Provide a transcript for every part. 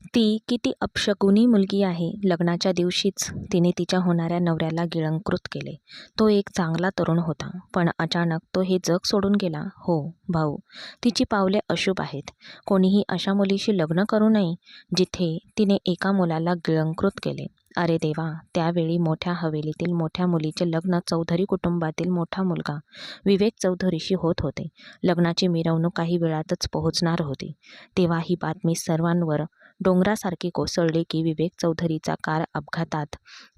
ती किती अपशकुनी मुलगी आहे. लग्नाच्या दिवशीच तिने तिच्या होणाऱ्या नवऱ्याला गिळंकृत केले. तो एक चांगला तरुण होता, पण अचानक तो हे जग सोडून गेला. हो भाऊ, तिची पावले अशुभ आहेत. कोणीही अशा मुलीशी लग्न करू नये जिथे तिने एका मुलाला गिळंकृत केले. अरे देवा, त्यावेळी मोठ्या हवेलीतील मोठ्या मुलीचे लग्न चौधरी कुटुंबातील मोठा मुलगा विवेक चौधरीशी होत होते. लग्नाची मिरवणूक काही वेळातच पोहोचणार होती. तेव्हा ही बातमी सर्वांवर डोंगरासारखी कोसळली की विवेक चौधरीचा कार अपघातात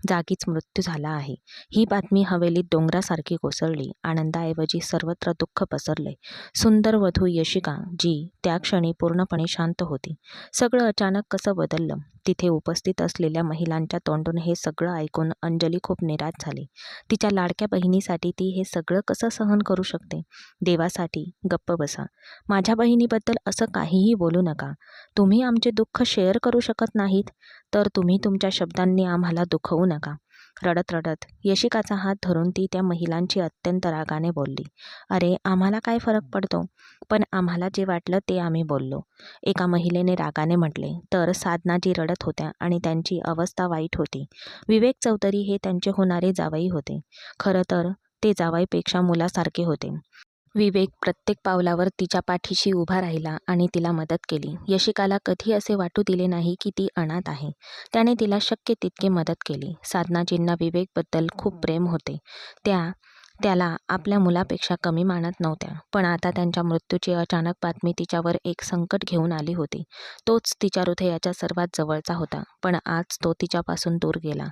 जागीच मृत्यू झाला आहे. ही बातमी हवेलीत डोंगरासारखी कोसळली. आनंदाऐवजी सर्वत्र दुःख पसरले. सुंदर वधू यशिका, जी त्या क्षणी पूर्णपणे शांत होती. सगळं अचानक कसं बदललं. तिथे उपस्थित असलेल्या महिलांच्या तोंडून हे सगळं ऐकून अंजली खूप निराश झाली. तिच्या लाडक्या बहिणीसाठी ती हे सगळं कसं सहन करू शकते. देवासाठी गप्प बसा. माझ्या बहिणीबद्दल असं काहीही बोलू नका. तुम्ही आमचे दुःख शेअर करू शकत नाहीत, तर तुम्ही तुमच्या शब्दांनी आम्हाला दुखवू नका. रडत रडत यशिकाचा हात धरून ती त्या महिलांची अत्यंत रागाने बोलली. अरे, आम्हाला काय फरक पडतो, पण आम्हाला जे वाटलं ते आम्ही बोललो, एका महिलेने रागाने म्हटले. तर साधनाजी रडत होत्या आणि त्यांची अवस्था वाईट होती. विवेक चौधरी हे त्यांचे होणारे जावई होते. खरं तर ते जावईपेक्षा मुलासारखे होते. विवेक प्रत्येक पावलावर तिच्या पाठीशी उभा राहिला आणि तिला मदत केली. यशिकाला कधी असे वाटू दिले नाही की ती अनाथ आहे. त्याने तिला शक्य तितकी मदत केली. साधनाजींना विवेकबद्दल खूप प्रेम होते. त्याला आपल्या मुलापेक्षा कमी मानत नव्हत्या. पण आता त्यांच्या मृत्यूची अचानक बातमी तिच्यावर एक संकट घेऊन आली होती. तोच तिच्या हृदयाच्या सर्वात जवळचा होता, पण आज तो तिच्यापासून दूर गेला.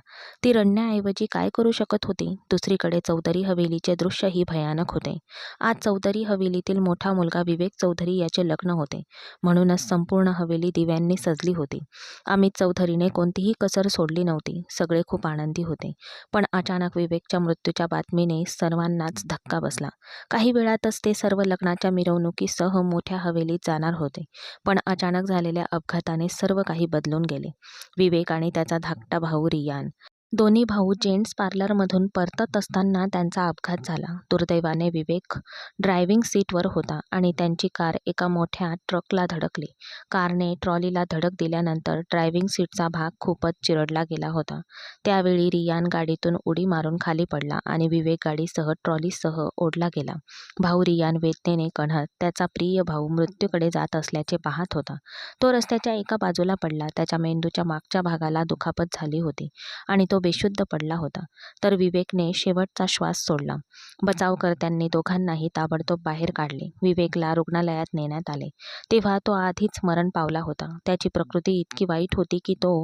ती रडण्याऐवजी काय करू शकत होती. दुसरीकडे चौधरी हवेलीचे दृश्यही भयानक होते. आज चौधरी हवेलीतील मोठा मुलगा विवेक चौधरी याचे लग्न होते. म्हणूनच संपूर्ण हवेली दिव्यांनी सजली होती. अमित चौधरीने कोणतीही कसर सोडली नव्हती. सगळे खूप आनंदी होते. पण अचानक विवेकच्या मृत्यूच्या बातमीने सर्वांनाच धक्का बसला. काही वेळातच ते सर्व लग्नाच्या मिरवणुकीसह मोठ्या हवेलीत जाणार होते. पण अचानक झालेल्या अपघाताने सर्व काही बदलून गेले. विवेक आणि त्याचा धाकटा भाऊ रियान, दोन्ही भाऊ जेंट्स पार्लरमधून परतत असताना त्यांचा अपघात झाला. दुर्दैवाने विवेक ड्रायव्हिंग सीटवर होता आणि त्यांची कार एका मोठ्या ट्रकला धडकली. कारने ट्रॉलीला धडक दिल्यानंतर ड्रायव्हिंग सीटचा भाग खूपच चिरडला गेला होता. त्यावेळी रियान गाडीतून उडी मारून खाली पडला आणि विवेक गाडीसह ट्रॉलीसह ओढला गेला. भाऊ रियान वेदनेने कण्हत त्याचा प्रिय भाऊ मृत्यूकडे जात असल्याचे पाहत होता. तो रस्त्याच्या एका बाजूला पडला. त्याच्या मेंदूच्या मागच्या भागाला दुखापत झाली होती आणि तो बेशुद्ध पडला होता. तर विवेकने शेवटचा श्वास सोडला. बचावकर्त्यांनी दोघांनाही ताबडतोब बाहेर काढले. विवेकला रुग्णालयात नेण्यात आले. तेव्हा तो आधीच मरण पावला होता. त्याची प्रकृती इतकी वाईट होती की तो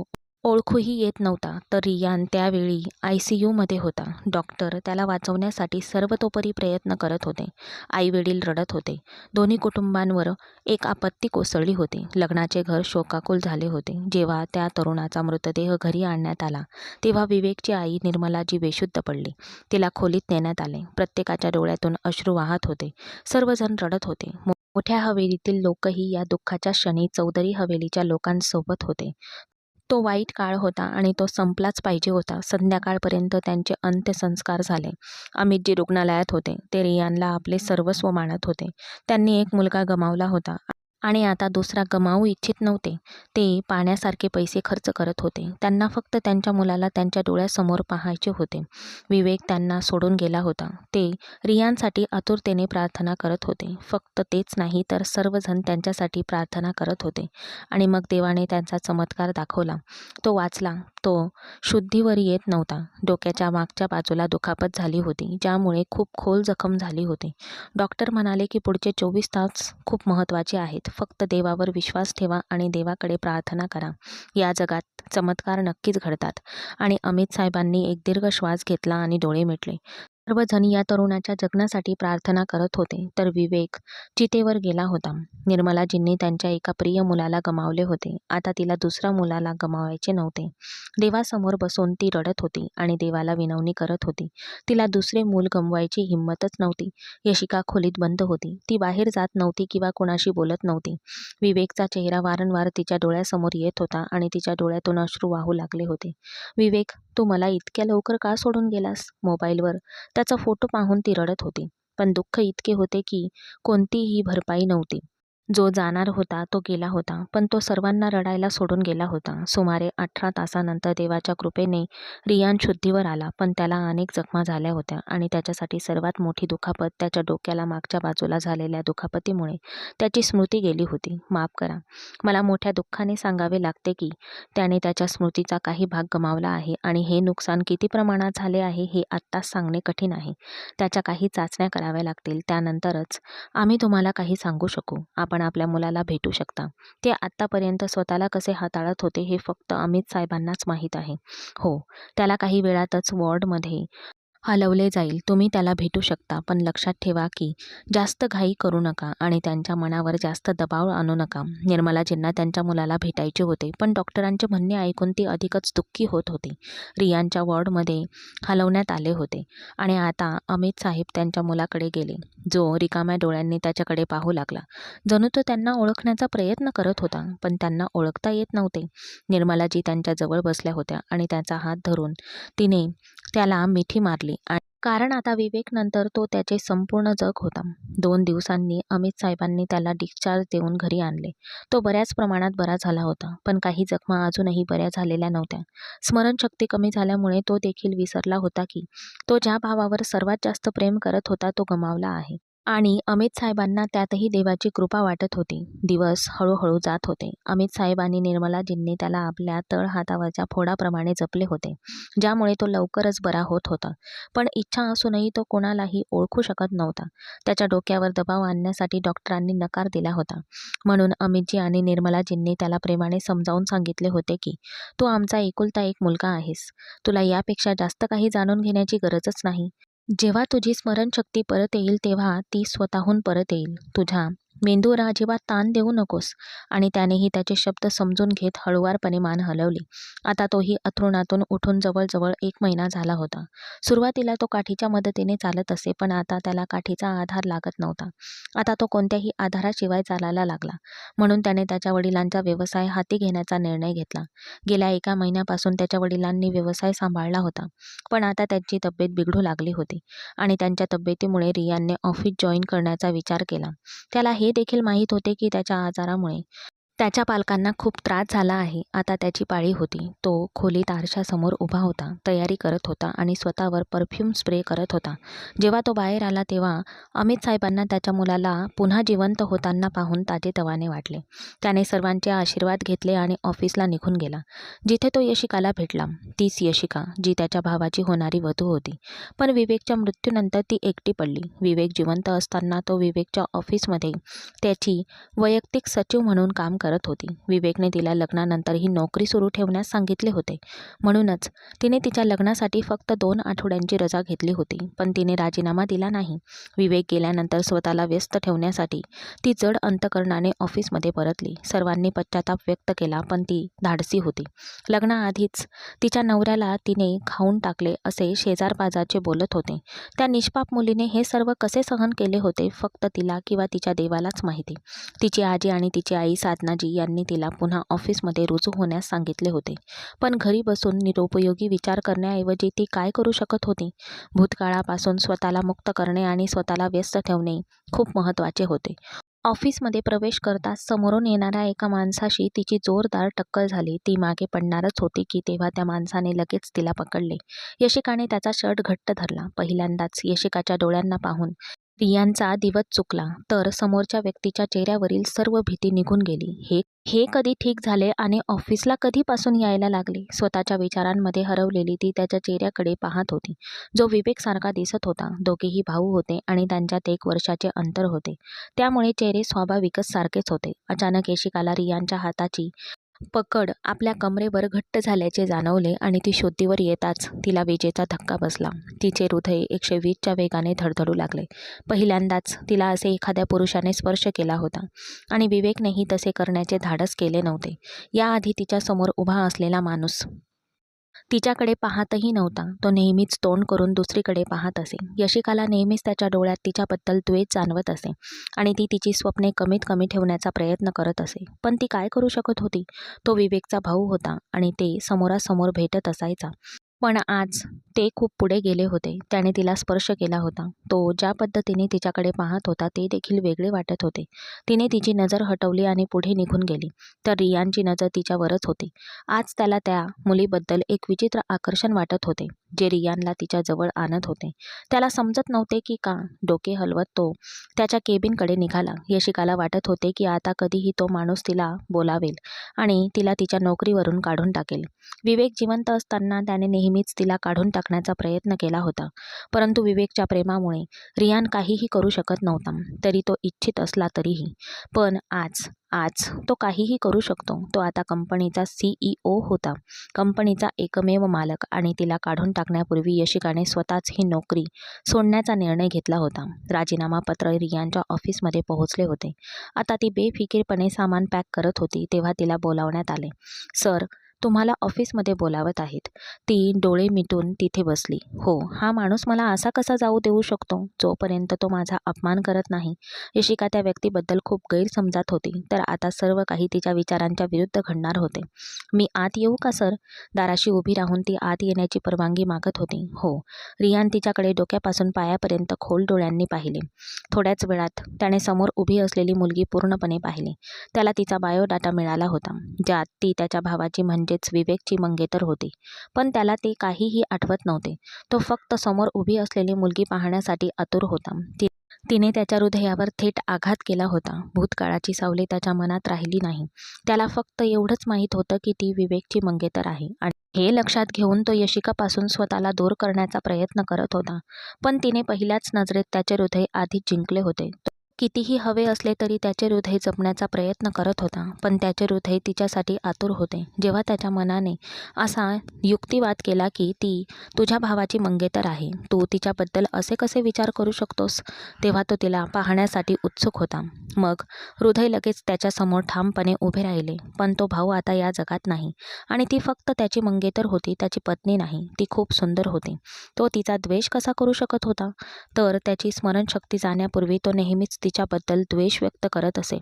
ओळखूही येत नव्हता. तर रियान त्यावेळी ICUमध्ये होता. डॉक्टर त्याला वाचवण्यासाठी सर्वतोपरी प्रयत्न करत होते. आई-वडील रडत होते. दोन्ही कुटुंबांवर एक आपत्ती कोसळली होती. लग्नाचे घर शोकाकुल झाले होते. जेव्हा त्या तरुणाचा मृतदेह घरी आणण्यात आला, तेव्हा विवेकची आई निर्मलाजी बेशुद्ध पडली. तिला खोलीत नेण्यात आले. प्रत्येकाच्या डोळ्यातून अश्रू वाहत होते. सर्वजण रडत होते. मोठ्या हवेलीतील लोकही या दुःखाच्या क्षणी चौधरी हवेलीच्या लोकांसोबत होते. तो वाईट काळ होता आणि तो संपलाच पाहिजे होता. संध्याकाळपर्यंत त्यांचे अंत्यसंस्कार झाले. अमितजी रुग्णालयात होते. ते रियानला आपले सर्वस्व मानत होते. त्यांनी एक मुलगा गमावला होता आणि आता दुसरा गमावू इच्छित नव्हते. ते पाण्यासारखे पैसे खर्च करत होते. त्यांना फक्त त्यांच्या मुलाला त्यांच्या डोळ्यासमोर पाहायचे होते. विवेक त्यांना सोडून गेला होता. ते रियानसाठी आतुरतेने प्रार्थना करत होते. फक्त तेच नाही तर सर्वजण त्यांच्यासाठी प्रार्थना करत होते. आणि मग देवाने त्यांचा चमत्कार दाखवला. तो वाचला. तो शुद्धीवर येत नव्हता. डोक्याच्या मागच्या बाजूला दुखापत झाली होती, ज्यामुळे खूप खोल जखम झाली होती. डॉक्टर म्हणाले की पुढचे 24 तास खूप महत्त्वाचे आहेत. फक्त देवावर विश्वास ठेवा आणि देवाकडे प्रार्थना करा. या जगात चमत्कार नक्कीच घडतात. आणि अमित साहेबांनी एक दीर्घ श्वास घेतला आणि डोळे मिटले. सर्वजण या तरुणाच्या जगण्यासाठी प्रार्थना करत होते. तर विवेक चितेवर गेला होता. निर्मलाजींनी त्यांच्या एका प्रिय मुलाला गमावले होते. आता तिला दुसऱ्या मुलाला गमावायचे नव्हते. देवासमोर बसून ती रडत होती आणि देवाला विनवणी करत होती. तिला दुसरे मूल गमवायची हिंमतच नव्हती. यशिका खोलीत बंद होती. ती बाहेर जात नव्हती किंवा कुणाशी बोलत नव्हती. विवेकचा चेहरा वारंवार तिच्या डोळ्यासमोर येत होता आणि तिच्या डोळ्यातून अश्रू वाहू लागले होते. विवेक, तू मला इतक्या लवकर का सोडून गेलास? मोबाईलवर त्याचा फोटो पाहून ती रडत होती. पण दुःख इतके होते की कोणतीही भरपाई नव्हती. जो जाणार होता तो गेला होता, पण तो सर्वांना रडायला सोडून गेला होता. सुमारे 18 तासानंतर देवाच्या कृपेने रियान शुद्धीवर आला, पण त्याला अनेक जखमा झाल्या होत्या आणि त्याच्यासाठी सर्वात मोठी दुखापत त्याच्या डोक्याला मागच्या बाजूला झालेल्या दुखापतीमुळे त्याची स्मृती गेली होती. माफ करा, मला मोठ्या दुःखाने सांगावे लागते की त्याने त्याच्या स्मृतीचा काही भाग गमावला आहे आणि हे नुकसान किती प्रमाणात झाले आहे हे आत्ताच सांगणे कठीण आहे. त्याच्या काही चाचण्या कराव्या लागतील, त्यानंतरच आम्ही तुम्हाला काही सांगू शकू. आपण आपल्या मुलाला भेटू शकता. ते आत्तापर्यंत स्वतःला कसे हाताळत होते हे फक्त अमित साहेबांनाच माहीत आहे. हो, त्याला काही वेळातच वॉर्डमध्ये हलवले जाईल. तुम्ही त्याला भेटू शकता, पण लक्षात ठेवा की जास्त घाई करू नका आणि त्यांच्या मनावर जास्त दबाव आणू नका. निर्मलाजींना त्यांच्या मुलाला भेटायचे होते, पण डॉक्टरांचे म्हणणे ऐकून ती अधिकच दुःखी होत होती. रियानच्या वॉर्डमध्ये हलवण्यात आले होते आणि आता अमित साहेब त्यांच्या मुलाकडे गेले, जो रिकाम्या डोळ्यांनी त्याच्याकडे पाहू लागला. जणू तो त्यांना ओळखण्याचा प्रयत्न करत होता, पण त्यांना ओळखता येत नव्हते. निर्मलाजी त्यांच्या जवळ बसल्या होत्या आणि त्याचा हात धरून तिने त्याला मिठी मारली कारण आता विवेक नंतर तो त्याचे संपूर्ण जग होता. 2 दिवसांनी अमित साहेबांनी त्याला डिस्चार्ज देऊन घरी आणले. तो बऱ्याच प्रमाणात बरा झाला होता, पण काही जखमा अजूनही बऱ्या झालेल्या नव्हत्या. स्मरणशक्ती कमी झाल्यामुळे तो देखील विसरला होता की तो ज्या भावावर सर्वात जास्त प्रेम करत होता तो गमावला आहे. आणि अमित साहेबांना त्यातही देवाची कृपा वाटत होती. दिवस हळूहळू जात होते. अमित साहेब आणि निर्मलाजींनी त्याला आपल्या तळहातावरच्या फोडाप्रमाणे जपले होते, ज्यामुळे तो लवकरच बरा होत होता. पण इच्छा असूनही तो कोणालाही ओळखू शकत नव्हता. त्याच्या डोक्यावर दबाव आणण्यासाठी डॉक्टरांनी नकार दिला होता. म्हणून अमितजी आणि निर्मलाजींनी त्याला प्रेमाने समजावून सांगितले होते की तू आमचा एकुलता एक मुलगा आहेस. तुला यापेक्षा जास्त काही जाणून घेण्याची गरजच नाही. जेव्हा तुझी स्मरणशक्ती परत येईल तेव्हा ती स्वतःहून परत येईल. तुझ्या मेंदूवर अजिबात ताण देऊ नकोस. आणि त्यानेही त्याचे शब्द समजून घेत हळुवारपणे मान हलवली. आता तोही अंथरुणातून उठून जवळजवळ 1 महिना झाला होता. सुरुवातीला तो काठीच्या मदतीने चालत असे, पण आता त्याला काठीचा आधार लागत नव्हता. आता तो कोणत्याही आधाराशिवाय चालायला लागला. म्हणून त्याने त्याच्या वडिलांचा व्यवसाय हाती घेण्याचा निर्णय घेतला. गेल्या 1 महिन्यापासून त्याच्या वडिलांनी व्यवसाय सांभाळला होता, पण आता त्यांची तब्येत बिघडू लागली होती आणि त्यांच्या तब्येतीमुळे रियानने ऑफिस जॉईन करण्याचा विचार केला. त्याला हे देखील माहीत होते की त्याच्या आजारामुळे त्याच्या पालकांना खूप त्रास झाला आहे. आता त्याची पाळी होती. तो खोलीत आरशासमोर उभा होता, तयारी करत होता आणि स्वतःवर परफ्यूम स्प्रे करत होता. जेव्हा तो बाहेर आला तेव्हा अमित साहेबांना त्याच्या मुलाला पुन्हा जिवंत होताना पाहून ताजेतवाने वाटले. त्याने सर्वांचे आशीर्वाद घेतले आणि ऑफिसला निघून गेला. जिथे तो यशिकाला भेटला, तीच यशिका जी त्याच्या भावाची होणारी वधू होती. पण विवेकच्या मृत्यूनंतर ती एकटी पडली. विवेक जिवंत असताना तो विवेकच्या ऑफिसमध्ये त्याची वैयक्तिक सचिव म्हणून काम करत होती. विवेकने तिला लग्नानंतर ही नोकरी सुरू ठेवण्यास सांगितले होते. म्हणूनच तिने तिच्या लग्नासाठी फक्त 2 आठवड्यांची रजा घेतली होती, पण तिने राजीनामा दिला नाही. विवेक गेल्यानंतर स्वतःला व्यस्त ठेवण्यासाठी ती जड अंतकरणाने ऑफिसमध्ये परतली. सर्वांनी पश्चाताप व्यक्त केला, पण ती धाडसी होती. लग्नाआधीच तिच्या नवऱ्याला तिने खाऊन टाकले असे शेजारपाजारचे बोलत होते. त्या निष्पाप मुलीने हे सर्व कसे सहन केले होते फक्त तिला किंवा तिच्या देवालाच माहिती. तिची आजी आणि तिची आई साधनाजी यांनी तिला पुन्हा ऑफिसमध्ये रुजू होण्यास सांगितले होते. पण घरी बसून निरुपयोगी विचार करण्याऐवजी ती काय करू शकत होती? भूतकाळापासून स्वतःला मुक्त करणे आणि स्वतःला व्यस्त ठेवणे खूप महत्त्वाचे होते. ऑफिसमध्ये प्रवेश करताच समोरून येणाऱ्या एका माणसाशी तिची जोरदार टक्कर झाली. ती मागे पडणारच होती की तेव्हा त्या माणसाने लगेच तिला पकडले. यशिकाने त्याचा शर्ट घट्ट धरला. पहिल्यांदाच यशिकाच्या डोळ्यांना पाहून रियानचा दिवस चुकला, तर समोरच्या व्यक्तीच्या चेहऱ्यावरील सर्व भीती निघून गेली. हे कधी ठीक झाले आणि ऑफिसला कधीपासून यायला लागले? स्वतःच्या विचारांमध्ये हरवलेली ती त्याच्या चेहऱ्याकडे पाहत होती, जो विवेकसारखा दिसत होता. दोघेही भाऊ होते आणि त्यांच्यात 1 वर्षाचे अंतर होते, त्यामुळे चेहरे स्वाभाविकच सारखेच होते. अचानक यशिकाला रियानच्या हाताची पकड आपल्या कमरेवर घट्ट झाल्याचे जाणवले आणि ती शुद्धीवर येताच तिला विजेचा धक्का बसला. तिचे हृदय 120 च्या वेगाने धडधडू लागले. पहिल्यांदाच तिला असे एखाद्या पुरुषाने स्पर्श केला होता आणि विवेकनेही तसे करण्याचे धाडस केले नव्हते. याआधी तिच्यासमोर उभा असलेला माणूस तिच्याकडे पाहतही नव्हता. तो नेहमीच तोंड करून दुसरीकडे पाहत असे. यशिकाला नेहमीच त्याच्या डोळ्यात तिच्याबद्दल द्वेष जाणवत असे आणि ती तिची स्वप्ने कमीत कमी ठेवण्याचा प्रयत्न करत असे. पण ती काय करू शकत होती? तो विवेकचा भाऊ होता आणि ते समोरासमोर भेटत असायचा. पण आज ते खूप पुढे गेले होते. त्याने तिला स्पर्श केला होता. तो ज्या पद्धतीने तिच्याकडे पाहत होता ते देखील वेगळे वाटत होते. तिने तिची नजर हटवली आणि पुढे निघून गेली. तर रियानची नजर तिच्यावरच होती. आज त्याला त्या मुलीबद्दल एक विचित्र आकर्षण वाटत होते, जे रियानला तिच्या जवळ आणत होते. त्याला समजत नव्हते की का. डोके हलवत तो त्याच्या केबिनकडे निघाला. यशिकाला वाटत होते की आता कधीही तो माणूस तिला बोलावेल आणि तिला तिच्या नोकरीवरून काढून टाकेल. विवेक जिवंत असताना त्याने नेहमीच तिला काढून टाकण्याचा प्रयत्न केला होता, परंतु विवेकच्या प्रेमामुळे रियान काहीही करू शकत नव्हता, तरी तो इच्छित असला तरीही. पण आज आज तो काहीही करू शकतो. तो आता कंपनीचा CEO होता, कंपनीचा एकमेव मालक, आणि तिला काढून टाकण्यापूर्वी यशिकाने स्वतःच ही नोकरी सोडण्याचा निर्णय घेतला होता. राजीनामा पत्र रियानच्या ऑफिसमध्ये पोहोचले होते. आता ती बेफिकीरपणे सामान पॅक करत होती तेव्हा तिला बोलावण्यात आले. सर, तुम्हाला ऑफिसमध्ये बोलावत आहेत. ती डोळे मिटून तिथे बसली. हो, हा माणूस मला असा कसा जाऊ देऊ शकतो, जोपर्यंत तो माझा अपमान करत नाही. यशिका त्या व्यक्तीबद्दल खूप गैरसमजात होती, तर आता सर्व काही तिच्या विचारांच्या विरुद्ध घडणार होते. मी आत येऊ का सर? दाराशी उभी राहून ती आत येण्याची परवानगी मागत होती. हो. रियान तिच्याकडे डोक्यापासून पायापर्यंत खोल डोळ्यांनी पाहिले. थोड्याच वेळात त्याने समोर उभी असलेली मुलगी पूर्णपणे पाहिली. त्याला तिचा बायोडाटा मिळाला होता, ज्यात ती त्याच्या भावाची म्हणजेच विवेकची मंगेतर होती. पण त्याला ते काहीही आठवत नव्हते. तो फक्त समोर उभी असलेली मुलगी पाहण्यासाठी आतुर होता. तिने त्याच्या हृदयावर थेट आघात केला होता. भूतकाळाची सावली त्याच्या मनात राहिली नाही. त्याला फक्त एवढंच माहीत होतं की ती विवेकची मंगेतर आहे, आणि हे लक्षात घेऊन तो यशिकापासून स्वतःला दूर करण्याचा प्रयत्न करत होता. पण तिने पहिल्याच नजरेत त्याचे हृदय आधीच जिंकले होते. तो कितीही हवे असले तरी त्याचे हृदय जपण्याचा प्रयत्न करत होता, पण त्याचे हृदय तिच्यासाठी आतुर होते. जेव्हा त्याच्या मनाने असा युक्तिवाद केला की ती तुझ्या भावाची मंगेतर आहे, तू तिच्याबद्दल असे कसे विचार करू शकतोस, तेव्हा तो तिला पाहण्यासाठी उत्सुक होता. मग हृदय लगेच त्याच्यासमोर ठामपणे उभे राहिले. पण तो भाऊ आता या जगात नाही, आणि ती फक्त त्याची मंगेतर होती, त्याची पत्नी नाही. ती खूप सुंदर होती. तो तिचा द्वेष कसा करू शकत होता? तर त्याची स्मरणशक्ती जाण्यापूर्वी तो नेहमीच तिच्याबद्दल द्वेष व्यक्त करत असे.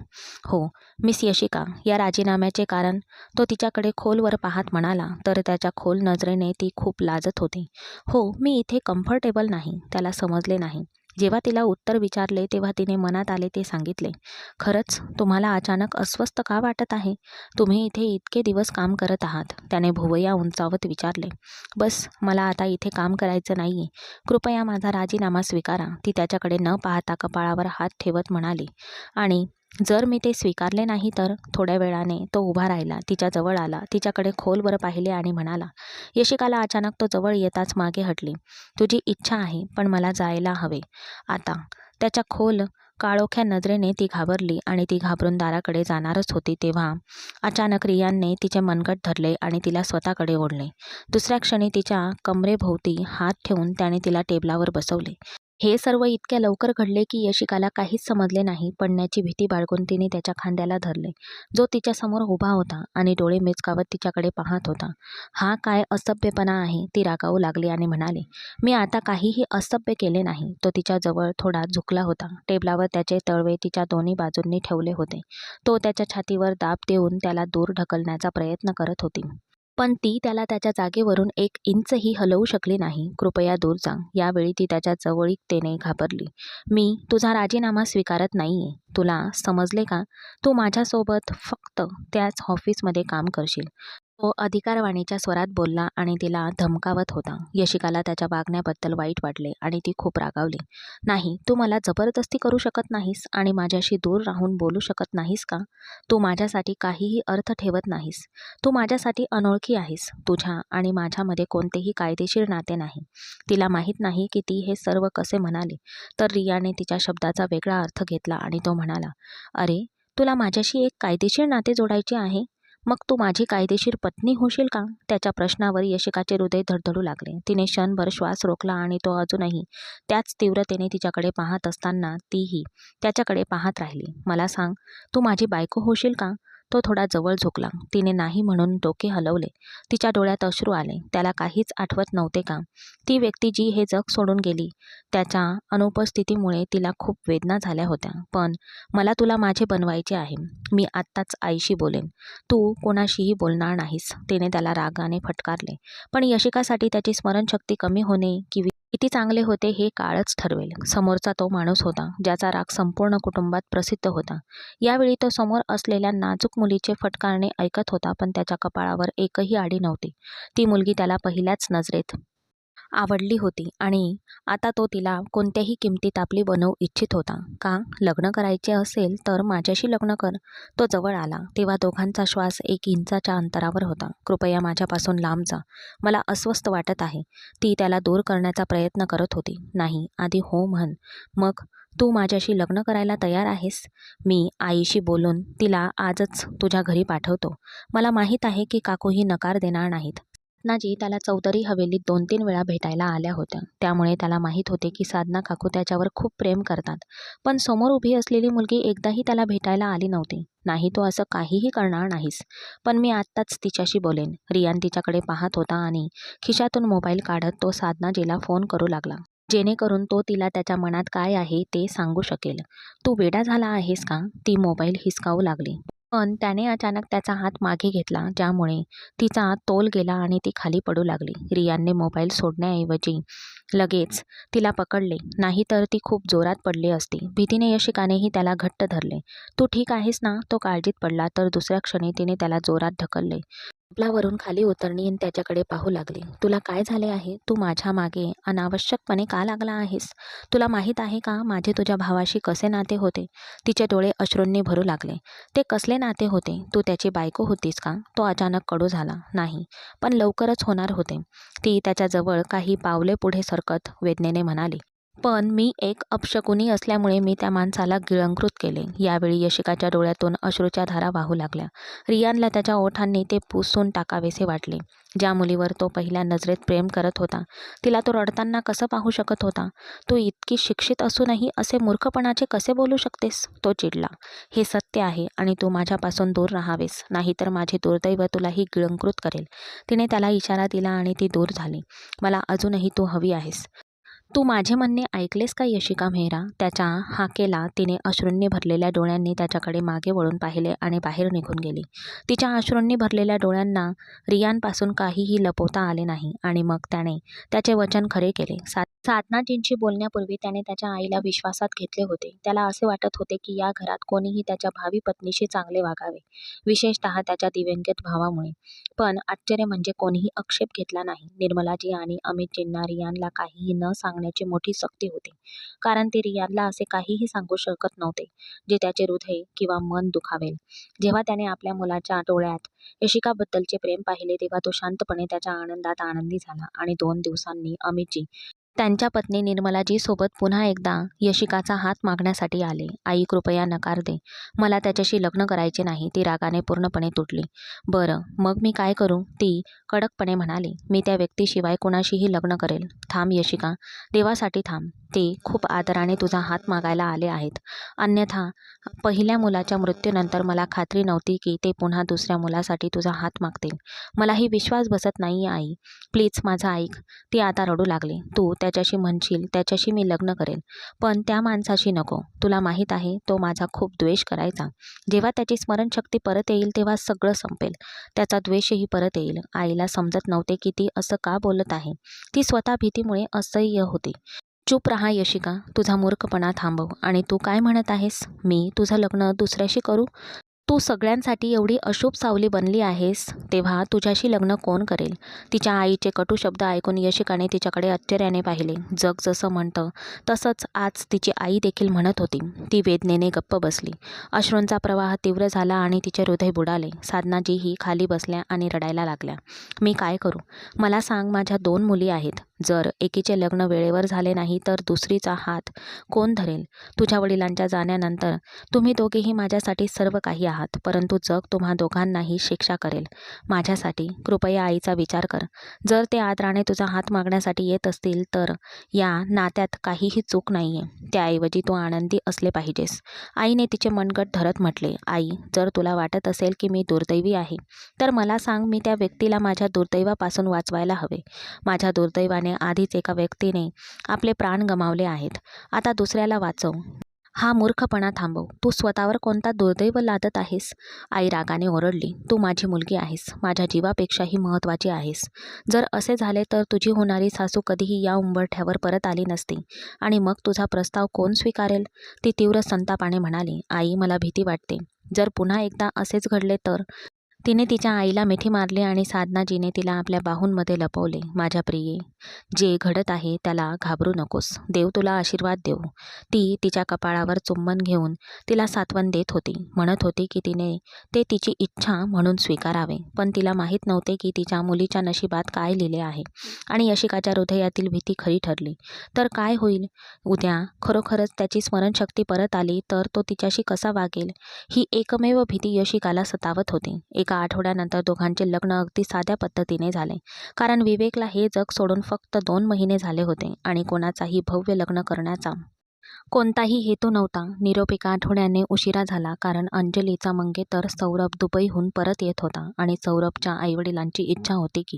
हो, मिस यशिका, या राजीनाम्याचे कारण? तो तिच्याकडे खोलवर पाहत म्हणाला, तर त्याच्या खोल नजरेने ती खूप लाजत होती. हो, मी इथे कम्फर्टेबल नाही. त्याला समजले नाही. जेव्हा तिला उत्तर विचारले तेव्हा तिने मनात आले ते सांगितले. खरंच तुम्हाला अचानक अस्वस्थ का वाटत आहे? तुम्ही इथे इतके दिवस काम करत आहात. त्याने भुवया उंचावत विचारले. बस, मला आता इथे काम करायचं नाहीये. कृपया माझा राजीनामा स्वीकारा. ती त्याच्याकडे न पाहता कपाळावर हात ठेवत म्हणाली. आणि जर मी ते स्वीकारले नाही तर? थोड्या वेळाने तो उभा राहिला, तिच्या जवळ आला, तिच्याकडे खोलवर पाहिले आणि म्हणाला. यशिकाला अचानक तो जवळ येताच मागे हटली. तुझी इच्छा आहे, पण मला जायला हवे आता. त्याच्या खोल काळोख्या नजरेने ती घाबरली आणि ती घाबरून दाराकडे जाणारच होती तेव्हा अचानक रियानने तिचे मनगट धरले आणि तिला स्वतःकडे ओढले. दुसऱ्या क्षणी तिच्या कमरेभोवती हात ठेवून त्याने तिला टेबलावर बसवले. हे सर्व इतक्या लवकर घडले की यशिकाला काहीच समजले नाही. पडण्याची भीती बाळगून तिने त्याच्या खांद्याला धरले, जो तिच्यासमोर उभा होता आणि डोळे मिचकावत तिच्याकडे पाहत होता. हा काय असभ्यपणा आहे? ती रागावू लागली आणि म्हणाली. मी आता काहीही असभ्य केले नाही. तो तिच्याजवळ थोडा झुकला होता. टेबलावर त्याचे तळवे तिच्या दोन्ही बाजूंनी ठेवले होते. तो त्याच्या छातीवर दाब देऊन त्याला दूर ढकलण्याचा प्रयत्न करत होती. पण ती त्याला त्याच्या जागेवरून 1 इंचही हलवू शकली नाही. कृपया दूर जा. यावेळी ती त्याच्या जवळीकतेने घाबरली. मी तुझा राजीनामा स्वीकारत नाहीये. तुला समजले का? तू माझ्यासोबत फक्त त्याच ऑफिसमध्ये काम करशील. तो अधिकारवाणीच्या स्वरात बोलला आणि तिला धमकावत होता. यशिकाला त्याच्या वागण्याबद्दल वाईट वाटले आणि ती खूप रागावली. नाही, तू मला जबरदस्ती करू शकत नाहीस आणि माझ्याशी दूर राहून बोलू शकत नाहीस का? तू माझ्यासाठी काहीही अर्थ ठेवत नाहीस. तू माझ्यासाठी अनोळखी आहेस. तुझ्या आणि माझ्यामध्ये कोणतेही कायदेशीर नाते नाही. तिला माहीत नाही की ती हे सर्व कसे म्हणाली, तर रियाने तिच्या शब्दाचा वेगळा अर्थ घेतला आणि तो म्हणाला. अरे, तुला माझ्याशी एक कायदेशीर नाते जोडायचे आहे? मग तू माझी कायदेशीर पत्नी होशील का? त्याच्या प्रश्नावर यशिकाचे हृदय धडधडू लागले. तिने क्षणभर श्वास रोखला आणि तो अजूनही त्याच तीव्रतेने तिच्याकडे पाहत असताना तीही त्याच्याकडे पाहत राहिली. मला सांग, तू माझी बायको होशील का? तो थोडा जवळ झुकला. तिने नाही म्हणून डोके हलवले. तिच्या डोळ्यात अश्रू आले. त्याला काहीच आठवत नव्हते का? ती व्यक्ती जी हे जग सोडून गेली, त्याच्या अनुपस्थितीमुळे तिला खूप वेदना झाल्या होत्या. पण मला तुला माझे बनवायचे आहे. मी आत्ताच आईशी बोलेन. तू कोणाशीही बोलणार नाहीस, तिने त्याला रागाने फटकारले. पण यशिकासाठी त्याची स्मरणशक्ती कमी होणे किती चांगले होते हे काळच ठरवेल. समोरचा तो माणूस होता ज्याचा राग संपूर्ण कुटुंबात प्रसिद्ध होता. यावेळी तो समोर असलेल्या नाजूक मुलीचे फटकारणे ऐकत होता, पण त्याच्या कपाळावर एकही आडी नव्हती. ती मुलगी त्याला पहिल्याच नजरेत आवडली होती आणि आता तो तिला कोणत्याही किमतीत आपली बनवू इच्छित होता. का? लग्न करायचे असेल तर माझ्याशी लग्न कर. तो जवळ आला तेव्हा दोघांचा श्वास 1 इंचाच्या अंतरावर होता. कृपया माझ्यापासून लांब जा. मला अस्वस्थ वाटत आहे. ती त्याला दूर करण्याचा प्रयत्न करत होती. नाही, आधी हो म्हण. मग तू माझ्याशी लग्न करायला तयार आहेस? मी आईशी बोलून तिला आजच तुझ्या घरी पाठवतो. मला माहीत आहे की काकूही नकार देणार नाहीत. नाजी त्याला चौधरी हवेलीत 2-3 वेळा भेटायला आल्या होत्या. त्यामुळे त्याला माहीत होते की साधना काकू त्याच्यावर खूप प्रेम करतात. पण समोर उभी असलेली मुलगी एकदाही त्याला भेटायला आली नव्हती. नाही, तू असं काहीही करणार नाहीस. पण मी आत्ताच तिच्याशी बोलेन. रियान तिच्याकडे पाहत होता आणि खिशातून मोबाईल काढत तो साधनाजीला फोन करू लागला, जेणेकरून तो तिला त्याच्या मनात काय आहे ते सांगू शकेल. तू वेडा झाला आहेस का? ती मोबाईल हिसकावू लागली. पण त्याने अचानक त्याचा हात मागे घेतला, ज्यामुळे तिचा तोल गेला आणि ती खाली पडू लागली. रियानने मोबाईल सोडण्याऐवजी लगेच तिला पकडले, नाहीतर ती खूप जोरात पडली असती. भीतीने यशिकानेही त्याला घट्ट धरले. तू ठीक आहेस ना? तो काळजीत पडला तर दुसऱ्या क्षणी तिने त्याला जोरात ढकलले. टेबलावरून खाली उतरली आणि त्याच्याकडे पाहू लागली. तुला काय झाले आहे? तू माझ्या मागे अनावश्यकपणे का लागला आहेस? तुला माहीत आहे का माझे तुझ्या भावाशी कसे नाते होते? तिचे डोळे अश्रूंनी भरू लागले. ते कसले नाते होते? तू त्याची बायको होतीस का? तो अचानक कडू झाला. नाही, पण लवकरच होणार होते. ती त्याच्याजवळ काही पावले पुढे सरकत वेदनेने म्हणाली. पण मी एक अपशकुनी असल्यामुळे मी त्या माणसाला गिळंकृत केले. यावेळी यशिकाच्या डोळ्यातून अश्रूच्या धारा वाहू लागल्या. रियानला त्याच्या ओठांनी ते पुसून टाकावेसे वाटले. ज्या मुलीवर तो पहिल्या नजरेत प्रेम करत होता, तिला तो रडताना कसं पाहू शकत होता? तू इतकी शिक्षित असूनही असे मूर्खपणाचे कसे बोलू शकतेस? तो चिडला. हे सत्य आहे आणि तू माझ्यापासून दूर राहावेस, नाहीतर माझे दुर्दैव तुलाही गिळंकृत करेल. तिने त्याला इशारा दिला आणि ती दूर झाली. मला अजूनही तू हवी आहेस. तू माझे म्हणणे ऐकलेस का यशिका मेहरा? त्याच्या हाकेला तिने अश्रूंनी भरलेल्या डोळ्यांनी त्याच्याकडे मागे वळून पाहिले आणि बाहेर निघून गेली. तिच्या अश्रूंनी भरलेल्या डोळ्यांना रियानपासून काहीही लपवता आले नाही आणि मग त्याने त्याचे वचन खरे केले. साधनाजींशी बोलण्यापूर्वी त्याने त्याच्या आईला विश्वासात घेतले होते. त्याला असे वाटत होते की या घरात कोणीही त्याच्या भावी पत्नीशी चांगले वागावे, विशेषतः त्याच्या दिव्यंगत भावामुळे. पण आश्चर्य म्हणजे कोणीही आक्षेप घेतला नाही. निर्मलाजी आणि अमितजींना रियानला काहीही न सांगण्याची मोठी सक्ती होती, कारण ते रियानला असे काहीही सांगू शकत नव्हते जे त्याचे हृदय किंवा मन दुखावेल. जेव्हा त्याने आपल्या मुलाच्या डोळ्यात यशिकाबद्दलचे प्रेम पाहिले तेव्हा तो शांतपणे त्याच्या आनंदात आनंदी झाला आणि 2 दिवसांनी अमितजी त्यांच्या पत्नी निर्मलाजी सोबत पुन्हा एकदा यशिकाचा हात मागण्यासाठी आले. आई, कृपया नकार दे. मला त्याच्याशी लग्न करायचे नाही. ती रागाने पूर्णपणे तुटली. बरं, मग मी काय करू? ती कडकपणे म्हणाली. मी त्या व्यक्तीशिवाय कुणाशीही लग्न करेल. थांब यशिका, देवासाठी थांब. ते खूप आदराने तुझा हात मागायला आले आहेत. अन्यथा पहिल्या मुलाच्या मृत्यूनंतर मला खात्री नव्हती की ते पुन्हा दुसऱ्या मुलासाठी तुझा हात मागतील. मलाही विश्वास बसत नाही आई. प्लीज माझं ऐक. ती आता रडू लागली. तू त्याच्याशी म्हणशील त्याच्याशी मी लग्न करेल, पण त्या माणसाशी नको. तुला माहीत आहे तो माझा खूप द्वेष करायचा. जेव्हा त्याची स्मरणशक्ती परत येईल तेव्हा सगळं संपेल. त्याचा द्वेषही परत येईल. आईला समजत नव्हते की ती असं का बोलत आहे. ती स्वतः भीतीमुळे असह्य होती. चूप रहा यशिका, तुझा मूर्खपणा थांबव. आणि तू काय म्हणत आहेस? मी तुझं लग्न दुसऱ्याशी करू? तू सगळ्यांसाठी एवढी अशुभ सावली बनली आहेस, तेव्हा तुझ्याशी लग्न कोण करेल? तिच्या आईचे कटू शब्द ऐकून यशिकाने तिच्याकडे आश्चर्याने पाहिले. जग जसं म्हणतं तसंच आज तिची आई देखील म्हणत होती. ती वेदनेने गप्प बसली. अश्रूंचा प्रवाह तीव्र झाला आणि तिचे हृदय बुडाले. साधनाजीही खाली बसल्या आणि रडायला लागल्या. मी काय करू? मला सांग, माझ्या 2 मुली आहेत. जर एकीचे लग्न वेळेवर झाले नाही तर दुसरीचा हात कोण धरेल? तुझ्या वडिलांच्या जाण्यानंतर तुम्ही दोघेही माझ्यासाठी सर्व काही आहात, परंतु जग तुम्हा दोघांनाही शिक्षा करेल. माझ्यासाठी कृपया आईचा विचार कर. जर ते आदराने तुझा हात मागण्यासाठी येत असतील तर या नात्यात काहीही चूक नाहीये. त्याऐवजी तू आनंदी असले पाहिजेस. आईने तिचे मनगट धरत म्हटले, आई, जर तुला वाटत असेल की मी दुर्दैवी आहे तर मला सांग, मी त्या व्यक्तीला माझ्या दुर्दैवापासून वाचवायला हवे. माझ्या दुर्दैवाने आधीच एका व्यक्तीने आपले प्राण गमावले आहेत. आता दुसऱ्याला वाचव. हा मूर्खपणा थांबव. तू स्वतःवर कोणता दुर्दैव लादत आहेस? आई रागाने ओरडली, तू माझी मुलगी आहेस, माझ्या जीवापेक्षाही महत्त्वाची आहेस. जर असे झाले तर तुझी होणारी सासू कधीही या उंबरठ्यावर परत आली नसती आणि मग तुझा प्रस्ताव कोण स्वीकारेल? ती तीव्र संतापाने म्हणाली, आई, मला भीती वाटते. जर पुन्हा एकदा असेच घडले तर? तिने तिच्या आईला मिठी मारली आणि साधनाजीने तिला आपल्या बाहूंमध्ये लपवले. माझ्या प्रिये, जे घडत आहे त्याला घाबरू नकोस. देव तुला आशीर्वाद देवो. ती तिच्या कपाळावर चुंबन घेऊन तिला सांत्वन देत होती. म्हणत होती की तिने ते तिची इच्छा म्हणून स्वीकारावे, पण तिला माहीत नव्हते की तिच्या मुलीच्या नशिबात काय लिहिले आहे. आणि यशिकाच्या हृदयातील भीती खरी ठरली तर काय होईल? उद्या खरोखरच त्याची स्मरणशक्ती परत आली तर तो तिच्याशी कसा वागेल? ही एकमेव भीती यशिकाला सतावत होती. एका आठवड्यानंतर दोघांचे लग्न अगदी साध्या पद्धतीने झाले, कारण विवेकला हे जग सोडून फक्त 2 महिने झाले होते आणि कोणाचाही भव्य लग्न करण्याचा कोणताही हेतू नव्हता. निरोप एका आठवड्याने उशिरा झाला, कारण अंजलीचा मंगेतर सौरभ दुबईहून परत येत होता आणि सौरभच्या आईवडिलांची इच्छा होती की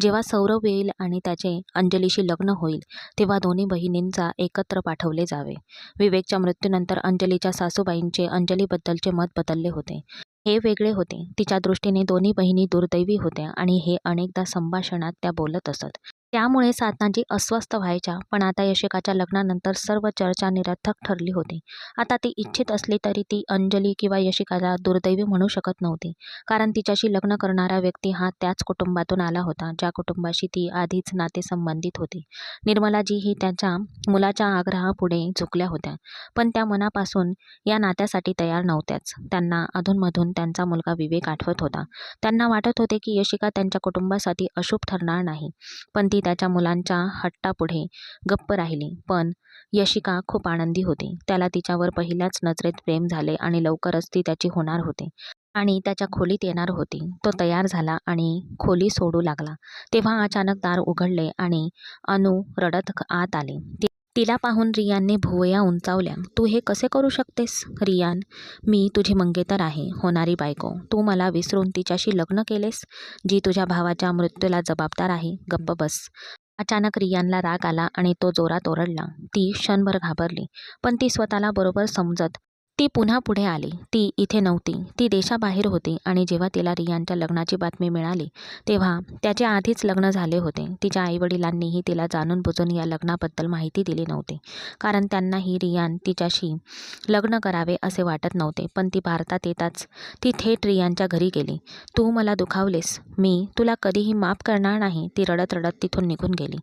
जेव्हा सौरभ येईल आणि त्याचे अंजलीशी लग्न होईल तेव्हा दोन्ही बहिणींचा एकत्र पाठवले जावे. विवेकच्या मृत्यूनंतर अंजलीच्या सासूबाईंचे अंजलीबद्दलचे मत बदलले होते. हे वेगळे होते. तिच्या दृष्टीने दोन्ही बहिणी दुर्दैवी होत्या आणि हे अनेकदा संभाषणात त्या बोलत असत. त्यामुळे साधनाजी अस्वस्थ व्हायच्या. पण आता यशिकाच्या लग्नानंतर सर्व चर्चा निरर्थक ठरली होती. आता ती इच्छित असली तरी ती अंजली किंवा यशिकाला दुर्दैवी म्हणू शकत नव्हती, कारण तिच्याशी लग्न करणारा व्यक्ती हा त्याच कुटुंबातून आला होता ज्या कुटुंबाशी ती आधीच नातेसंबंधित होती. निर्मलाजीही त्यांच्या मुलाच्या आग्रहापुढे झुकल्या होत्या, पण त्या मनापासून या नात्यासाठी तयार नव्हत्याच. त्यांना अधूनमधून त्यांचा मुलगा विवेक आठवत होता. त्यांना वाटत होते की यशिका त्यांच्या कुटुंबासाठी अशुभ ठरणार नाही, पण ती त्याच्या मुलांच्या हट्टापुढे गप्प राहिली. पण यशिका खूप आनंदी होती. त्याला तिच्यावर पहिल्याच नजरेत प्रेम झाले आणि लवकरच ती त्याची होणार होती आणि त्याच्या खोलीत येणार होती. तो तयार झाला आणि खोली सोडू लागला तेव्हा अचानक दार उघडले आणि अनु रडत आत आली. तिला पाहून रियानने भुवया उंचावल्या. तू हे कसे करू शकतेस? रियान, मी तुझी मंगेतर आहे, होणारी बायको. तू मला विसरून तिच्याशी लग्न केलेस, जी तुझ्या भावाच्या मृत्यूला जबाबदार आहे. गप्प बस. अचानक रियानला राग आला आणि तो जोरात ओरडला. ती क्षणभर घाबरली, पण ती स्वतःला बरोबर समजत ती पुन्हा पुढे आली. ती इथे नव्हती, ती देशाबाहेर होती आणि जेव्हा तिला रियानच्या लग्नाची बातमी मिळाली तेव्हा त्याचे आधीच लग्न झाले होते. तिच्या आईवडिलांनीही तिला जाणून बुजून या लग्नाबद्दल माहिती दिली नव्हती, कारण त्यांनाही रियान तिच्याशी लग्न करावे असे वाटत नव्हते. पण ती भारतात येताच ती थेट रियानच्या घरी गेली. तू मला दुखावलेस, मी तुला कधीही माफ करणार नाही, ती रडत रडत तिथून निघून गेली.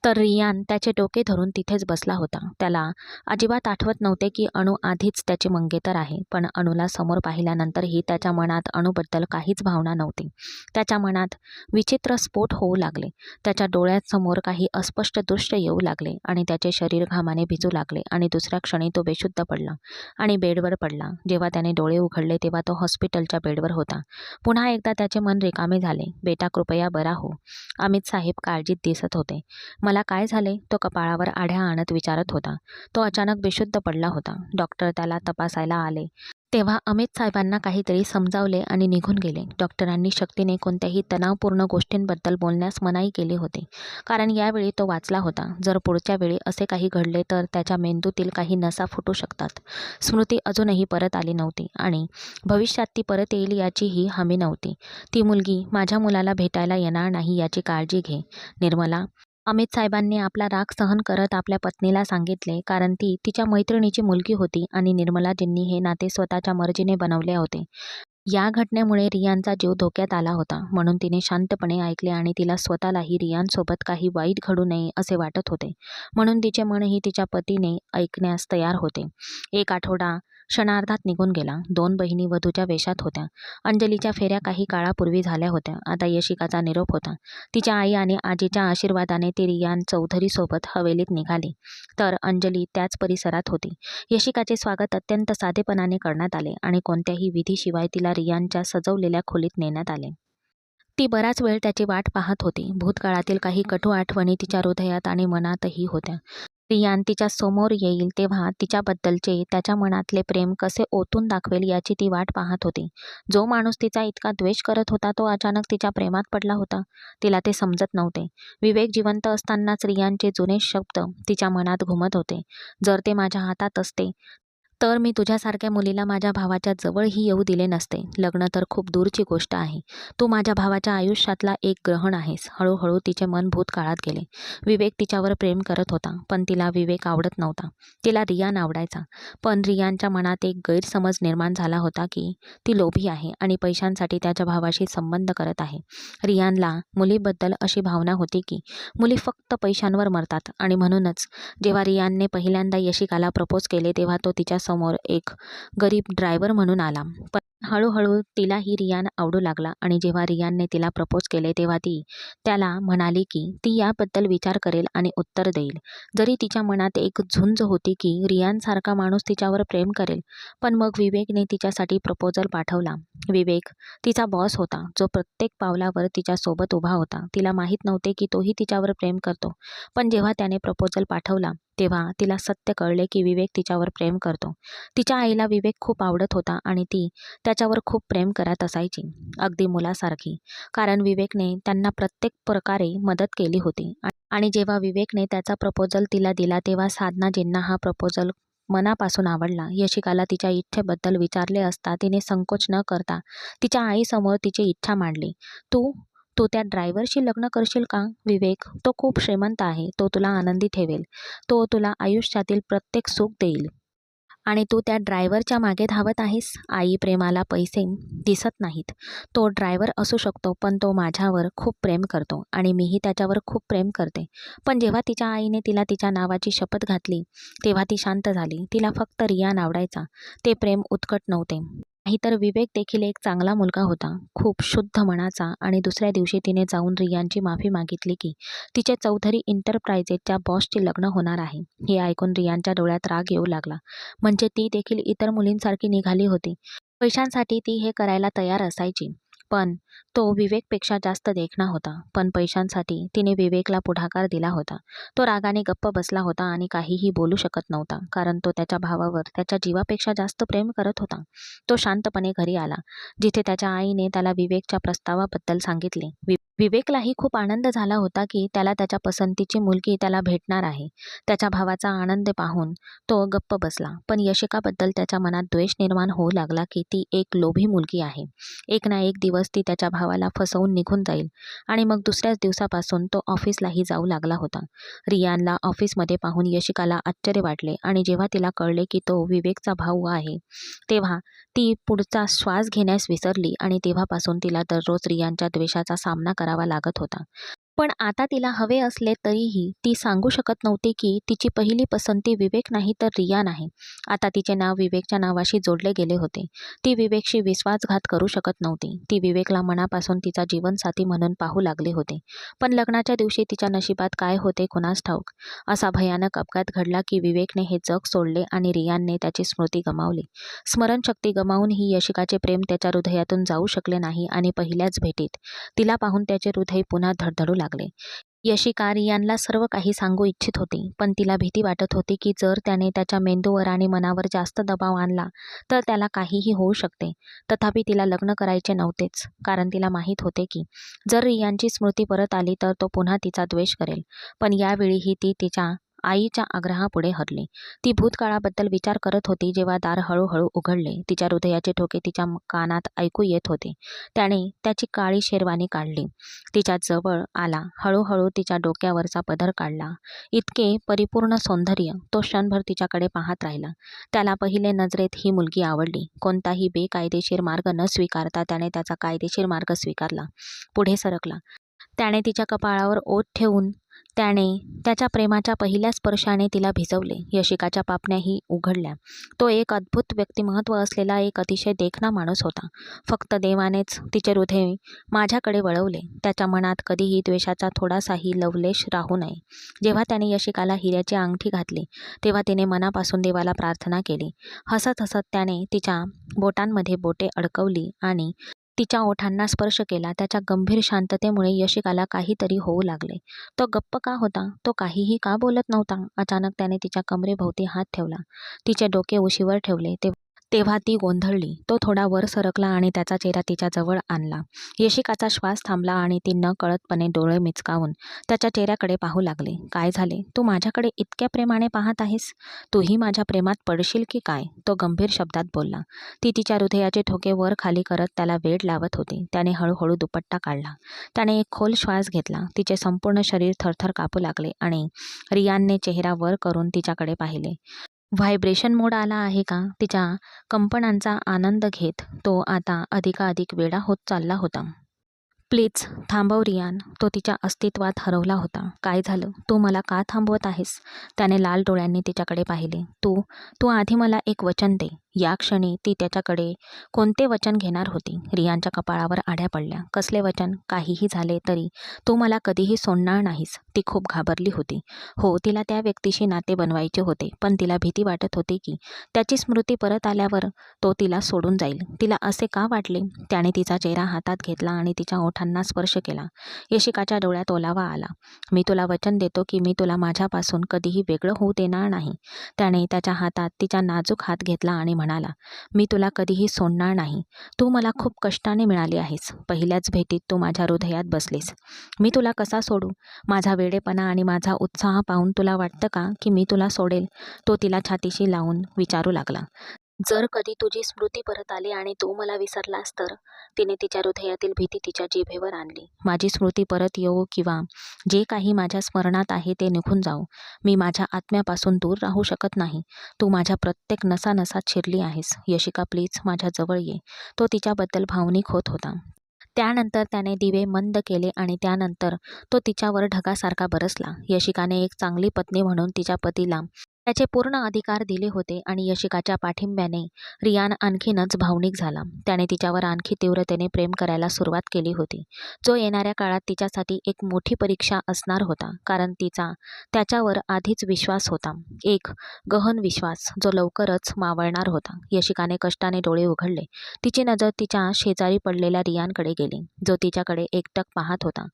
तर रियान त्याचे डोके धरून तिथेच बसला होता. त्याला अजिबात आठवत नव्हते की अनु आधीच त्याची मंगेतर आहे. पण अनुला समोर पाहिल्यानंतरही त्याच्या मनात अनुबद्दल काहीच भावना नव्हती. त्याच्या मनात विचित्र स्फोट होऊ लागले. त्याच्या डोळ्यासमोर काही अस्पष्ट दृश्य येऊ लागले आणि त्याचे शरीर घामाने भिजू लागले आणि दुसऱ्या क्षणी तो बेशुद्ध पडला आणि बेडवर पडला. जेव्हा त्याने डोळे उघडले तेव्हा तो हॉस्पिटलच्या बेडवर होता. पुन्हा एकदा त्याचे मन रिकामे झाले. बेटा, कृपया बरा हो. अमित साहेब काळजीत दिसत होते. मला काय झाले? तो कपाळावर आढ्या आणत विचारत होता. तो अचानक बेशुद्ध पडला होता. डॉक्टर त्याला तपासायला आले तेव्हा अमित साहेबांना काहीतरी समजावले आणि निघून गेले. डॉक्टरांनी शक्तीने कोणत्याही तणावपूर्ण गोष्टींबद्दल बोलण्यास मनाई केली होती, कारण यावेळी तो वाचला होता. जर पुढच्या वेळी असे काही घडले तर त्याच्या मेंदूतील काही नसा फुटू शकतात. स्मृती अजूनही परत आली नव्हती आणि भविष्यात ती परत येईल याचीही हमी नव्हती. ती मुलगी माझ्या मुलाला भेटायला येणार नाही याची काळजी घे, निर्मला. अमित साहेबांनी आपला राग सहन करत आपल्या पत्नीला सांगितले, कारण ती तिच्या मैत्रिणीची मुलगी होती आणि निर्मलाजींनी हे नाते स्वतःच्या मर्जीने बनवले होते. या घटनेमुळे रियानचा जीव धोक्यात आला होता, म्हणून तिने शांतपणे ऐकले आणि तिला स्वतःलाही रियानसोबत काही वाईट घडू नये असे वाटत होते, म्हणून तिचे मनही तिच्या पतीने ऐकण्यास तयार होते. एक आठवडा क्षणार्धात निघून गेला. 2 बहिणी वधूच्या वेशात होत्या. अंजलीच्या फेऱ्या काही काळापूर्वी झाल्या होत्या. आता यशिकाचा निरोप होता. तिच्या आई आणि आजीच्या आशीर्वादाने ती रियान चौधरीसोबत हवेलीत निघाली, तर अंजली त्याच परिसरात होती. यशिकाचे स्वागत अत्यंत साधेपणाने करण्यात आले आणि कोणत्याही विधीशिवाय तिला रियानच्या सजवलेल्या खोलीत नेण्यात आले. ती बराच वेळ त्याची वाट पाहत होती. भूतकाळातील काही कटू आठवणी तिच्या हृदयात आणि मनातही होत्या. रियान तिच्या समोर येईल तेव्हा तिच्याबद्दलचे त्याच्या मनातले प्रेम कसे ओतून दाखवेल याची ती वाट पाहत होती. जो माणूस तिचा इतका द्वेष करत होता तो अचानक तिच्या प्रेमात पडला होता. तिला ते समजत नव्हते. विवेक जिवंत असतानाच रियानचे जुने शब्द तिच्या मनात घुमत होते. जर ते माझ्या हातात असते तर मी तुझ्यासारख्या मुलीला माझ्या भावाच्या जवळही येऊ दिले नसते. लग्न तर खूप दूरची गोष्ट आहे. तू माझ्या भावाच्या आयुष्यातला एक ग्रहण आहेस. हळूहळू तिचे मन भूतकाळात गेले. विवेक तिच्यावर प्रेम करत होता, पण तिला विवेक आवडत नव्हता. तिला रियान आवडायचा. पण रियानच्या मनात एक गैरसमज निर्माण झाला होता की ती लोभी आहे आणि पैशांसाठी त्याच्या भावाशी संबंध करत आहे. रियानला मुलीबद्दल अशी भावना होती की मुली फक्त पैशांवर मरतात आणि म्हणूनच जेव्हा रियानने पहिल्यांदा यशिकाला प्रपोज केले तेव्हा तो तिच्या समोर एक गरीब ड्रायव्हर म्हणून आला. पण हळूहळू तिलाही रियान आवडू लागला आणि जेव्हा रियानने तिला प्रपोज केले तेव्हा ती त्याला म्हणाली की ती याबद्दल विचार करेल आणि उत्तर देईल. जरी तिच्या मनात एक झुंज होती की रियानसारखा माणूस तिच्यावर प्रेम करेल, पण मग विवेकने तिच्यासाठी प्रपोजल पाठवला. विवेक तिचा बॉस होता, जो प्रत्येक पावलावर तिच्यासोबत उभा होता. तिला माहीत नव्हते की तोही तिच्यावर प्रेम करतो, पण जेव्हा त्याने प्रपोजल पाठवला तेव्हा तिला सत्य कळले की विवेक तिच्यावर प्रेम करतो. तिच्या आईला विवेक खूप आवडत होता आणि ती त्याच्यावर खूप प्रेम करत असायची, अगदी मुलासारखी. कारण विवेकने त्यांना प्रत्येक प्रकारे मदत केली होती. आणि जेव्हा विवेकने त्याचा प्रपोजल तिला दिला तेव्हा साधनाजींना हा प्रपोजल मनापासून आवडला. यशिकाला तिच्या इच्छेबद्दल विचारले असता तिने संकोच न करता तिच्या आईसमोर तिची इच्छा मांडली. तू तू त्या ड्रायव्हरशी लग्न करशील का? विवेक, तो खूप श्रीमंत आहे. तो तुला आनंदी ठेवेल. तो तुला आयुष्यातील प्रत्येक सुख देईल. आणि तू त्या ड्रायव्हरच्या मागे धावत आहेस. आई, प्रेमाला पैसे दिसत नाहीत. तो ड्रायव्हर असू शकतो, पण तो माझ्यावर खूप प्रेम करतो आणि मीही त्याच्यावर खूप प्रेम करते. पण जेव्हा तिच्या आईने तिला तिच्या नावाची शपथ घातली तेव्हा ती शांत झाली. तिला फक्त रियान आवडायचा. ते प्रेम उत्कट नव्हते. नाहीतर विवेक देखील एक चांगला मुलगा होता, खूप शुद्ध मनाचा. आणि दुसऱ्या दिवशी तिने जाऊन रियानची माफी मागितली की तिचे चौधरी इंटरप्राइजेसच्या बॉसचे लग्न होणार आहे. हे ऐकून रियानच्या डोळ्यात राग येऊ लागला. म्हणजे ती देखील इतर मुलींसारखी निघाली होती. पैशांसाठी ती हे करायला तयार असायची, पण तो विवेकपेक्षा जास्त देखणा होता. पण पैशांसाठी तिने विवेकला पुढाकार दिला होता. तो रागाने गप्प बसला होता आणि काहीही बोलू शकत नव्हता, कारण तो त्याच्या भावावर त्याच्या जीवापेक्षा जास्त प्रेम करत होता. तो शांतपणे घरी आला, जिथे त्याच्या आईने त्याला विवेकच्या प्रस्तावाबद्दल सांगितले. विवेकलाही खूप आनंद झाला होता की त्याला त्याच्या पसंतीची मुलगी त्याला भेटणार आहे. त्याच्या भावाचा आनंद पाहून तो गप्प बसला. पण यशिकाबद्दल त्याच्या मनात द्वेष निर्माण होऊ लागला की ती एक लोभी मुलगी आहे. एक ना एक दिवस ती त्याच्या भावाला फसवून निघून जाईल. आणि मग दुसऱ्याच दिवसापासून तो ऑफिसलाही जाऊ लागला होता. रियानला ऑफिसमध्ये पाहून यशिकाला आश्चर्य वाटले आणि जेव्हा तिला कळले की तो विवेकचा भाऊ आहे तेव्हा ती पुढचा श्वास घेण्यास विसरली. आणि तेव्हापासून तिला दररोज रियानच्या द्वेषाचा सामना करावा लागत होता. पण आता तिला हवे असले तरीही ती सांगू शकत नव्हती की तिची पहिली पसंती विवेक नाही तर रियान आहे. आता तिचे नाव विवेकच्या नावाशी जोडले गेले होते. ती विवेकशी विश्वासघात करू शकत नव्हती. ती विवेकला मनापासून तिचा जीवनसाथी म्हणून पाहू लागले होते. पण लग्नाच्या दिवशी तिच्या नशिबात काय होते कुणास ठाऊक. असा भयानक अपघात घडला की विवेकने हे जग सोडले आणि रियानने त्याची स्मृती गमावली. स्मरणशक्ती गमावूनही यशिकाचे प्रेम त्याच्या हृदयातून जाऊ शकले नाही आणि पहिल्याच भेटीत तिला पाहून त्याचे हृदय पुन्हा धडधडू लागले. यशिका रियानला सर्व काही सांगू इच्छित होती, पण तिला भीती वाटत होती की जर त्याने त्याच्या मेंदूवर आणि मनावर जास्त दबाव आणला तर त्याला काहीही होऊ शकते. तथापि तिला लग्न करायचे नव्हतेच, कारण तिला माहीत होते की जर रियानची स्मृती परत आली तर तो पुन्हा तिचा द्वेष करेल. पण यावेळीही ती तिच्या आईच्या आग्रहापुढे हरली. ती भूतकाळाबद्दल विचार करत होती जेव्हा दार हळूहळू उघडले. तिच्या हृदयाचे ठोके तिच्या कानात ऐकू येत होते. त्याने त्याची काळी शेरवानी काढली, तिच्या जवळ आला, हळूहळू तिच्या डोक्यावरचा पदर काढला. इतके परिपूर्ण सौंदर्य. तो क्षणभर तिच्याकडे पाहत राहिला. त्याला पहिले नजरेत ही मुलगी आवडली. कोणताही बेकायदेशीर मार्ग न स्वीकारता त्याने त्याचा कायदेशीर मार्ग स्वीकारला. पुढे सरकला. त्याने तिच्या कपाळावर ओठ ठेवून त्याने त्याच्या प्रेमाच्या पहिल्या स्पर्शाने तिला भिजवले. यशिकाच्या पापण्याही उघडल्या. तो एक अद्भुत व्यक्तिमत्व असलेला एक अतिशय देखणा माणूस होता. फक्त देवानेच तिचे हृदय माझ्याकडे वळवले. त्याच्या मनात कधीही द्वेषाचा थोडासाही लवलेश राहू नये. जेव्हा त्याने यशिकाला हिऱ्याची अंगठी घातली तेव्हा तिने मनापासून देवाला प्रार्थना केली. हसत हसत त्याने तिच्या बोटांमध्ये बोटे अडकवली आणि तिच्या ओठांना स्पर्श केला. त्याच्या गंभीर शांततेमुळे यशिकाला काहीतरी होऊ लागले. तो गप्प का होता? तो काहीही का बोलत नव्हता? अचानक त्याने तिच्या कमरेभोवती हात ठेवला. तिचे डोके उशीवर ठेवले. तेव्हा ती गोंधळली. तो थोडा वर सरकला आणि त्याचा चेहरा तिच्या जवळ आणला. यशिकाचा श्वास थांबला आणि ती नकळतपणे डोळे मिचकावून त्याच्या चेहऱ्याकडे पाहू लागली. काय झाले? तू माझ्याकडे इतक्या प्रेमाने पाहत आहेस? तूही माझ्या प्रेमात पडशील की काय? तो गंभीर शब्दात बोलला. ती तिच्या हृदयाचे ठोके वर खाली करत त्याला वेड लावत होती. त्याने हळूहळू दुपट्टा काढला. त्याने एक खोल श्वास घेतला. तिचे संपूर्ण शरीर थरथर कापू लागले आणि रियानने चेहरा वर करून तिच्याकडे पाहिले. व्हायब्रेशन मोड आला आहे का? तिच्या कंपनांचा आनंद घेत तो आता अधिकाधिक वेडा होत चालला होता. प्लीज थांबव रियान. तो तिच्या अस्तित्वात हरवला होता. काय झालं? तू मला का थांबवत आहेस? त्याने लाल डोळ्यांनी तिच्याकडे पाहिले. तू तू आधी मला एक वचन दे. या क्षणी ती त्याच्याकडे कोणते वचन घेणार होती? रियानच्या कपाळावर आढ्या पडल्या. कसले वचन? काहीही झाले तरी तू मला कधीही सोडणार नाहीस. ती खूप घाबरली होती. हो, तिला त्या व्यक्तीशी नाते बनवायचे होते, पण तिला भीती वाटत होती की त्याची स्मृती परत आल्यावर तो तिला सोडून जाईल. तिला असे का वाटले? त्याने तिचा चेहरा हातात घेतला आणि तिच्या ओठांना स्पर्श केला. यशिकाच्या डोळ्यात ओलावा आला. मी तुला वचन देतो की मी तुला माझ्यापासून कधीही वेगळं होऊ देणार नाही. त्याने त्याच्या हातात तिचा नाजूक हात घेतला आणि म्हणाला, मी तुला कधीही सोडणार नाही. तू मला खूप कष्टाने मिळाली आहेस. पहिल्याच भेटीत तू माझ्या हृदयात बसलीस. मी तुला कसा सोडू? माझा वेडेपणा आणि माझा उत्साह पाहून तुला वाटतं का की मी तुला सोडेल? तो तिला छातीशी लावून विचारू लागला. जर कधी तुझी स्मृती परत आली आणि तू मला विसरलास तर? तिने तिच्या हृदयातील भीती तिच्या जिभेवर आणली. माझी स्मृती परत येवो किंवा जे काही माझ्या स्मरणात आहे ते निघून जाऊ, मी माझ्या आत्म्यापासून दूर राहू शकत नाही. तू माझ्या प्रत्येक नसानसात शिरली आहेस. यशिका प्लीज माझ्या जवळ ये. तो तिच्याबद्दल भावनिक होत होता. त्यानंतर त्याने दिवे मंद केले आणि त्यानंतर तो तिच्यावर ढगासारखा बरसला. यशिकाने एक चांगली पत्नी म्हणून तिच्या पतीला त्याचे पूर्ण अधिकार दिले होते आणि यशिकाच्या पाठिंब्याने रियान आणखीनच भावनिक झाला. त्याने तिच्यावर आणखी तीव्रतेने प्रेम करायला सुरुवात केली होती. जो येणाऱ्या काळात तिच्यासाठी एक मोठी परीक्षा असणार होता, कारण तिचा त्याच्यावर आधीच विश्वास होता. एक गहन विश्वास जो लवकरच मावळणार होता. यशिकाने कष्टाने डोळे उघडले. तिची नजर तिच्या शेजारी पडलेल्या रियानकडे गेली, जो तिच्याकडे एकटक पाहत होता,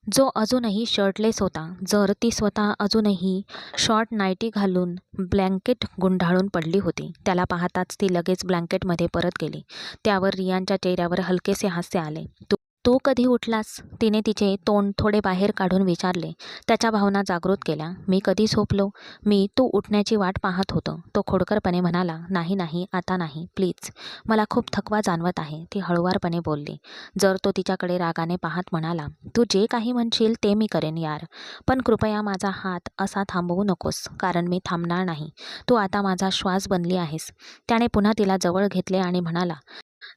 जो अजूनही शर्टलेस होता. जर ती स्वतः अजूनही शॉर्ट नाईटी घालून ब्लँकेट गुंडाळून पडली होती. त्याला पाहताच ती लगेच ब्लँकेटमध्ये परत गेली. त्यावर रियानच्या चेहऱ्यावर हलकेसे हास्य आले. तू तू कधी उठलास? तिने तिचे तोंड थोडे बाहेर काढून विचारले. त्याच्या भावना जागृत केल्या. मी कधी झोपलो? मी तू उठण्याची वाट पाहत होतो. तो खोडकरपणे म्हणाला. नाही नाही, आता नाही, प्लीज. मला खूप थकवा जाणवत आहे. ती हळुवारपणे बोलली. जर तो तिच्याकडे रागाने पाहत म्हणाला, तू जे काही म्हणशील ते मी करेन यार, पण कृपया माझा हात असा थांबवू नकोस, कारण मी थांबणार नाही. तू आता माझा श्वास बनली आहेस. त्याने पुन्हा तिला जवळ घेतले आणि म्हणाला.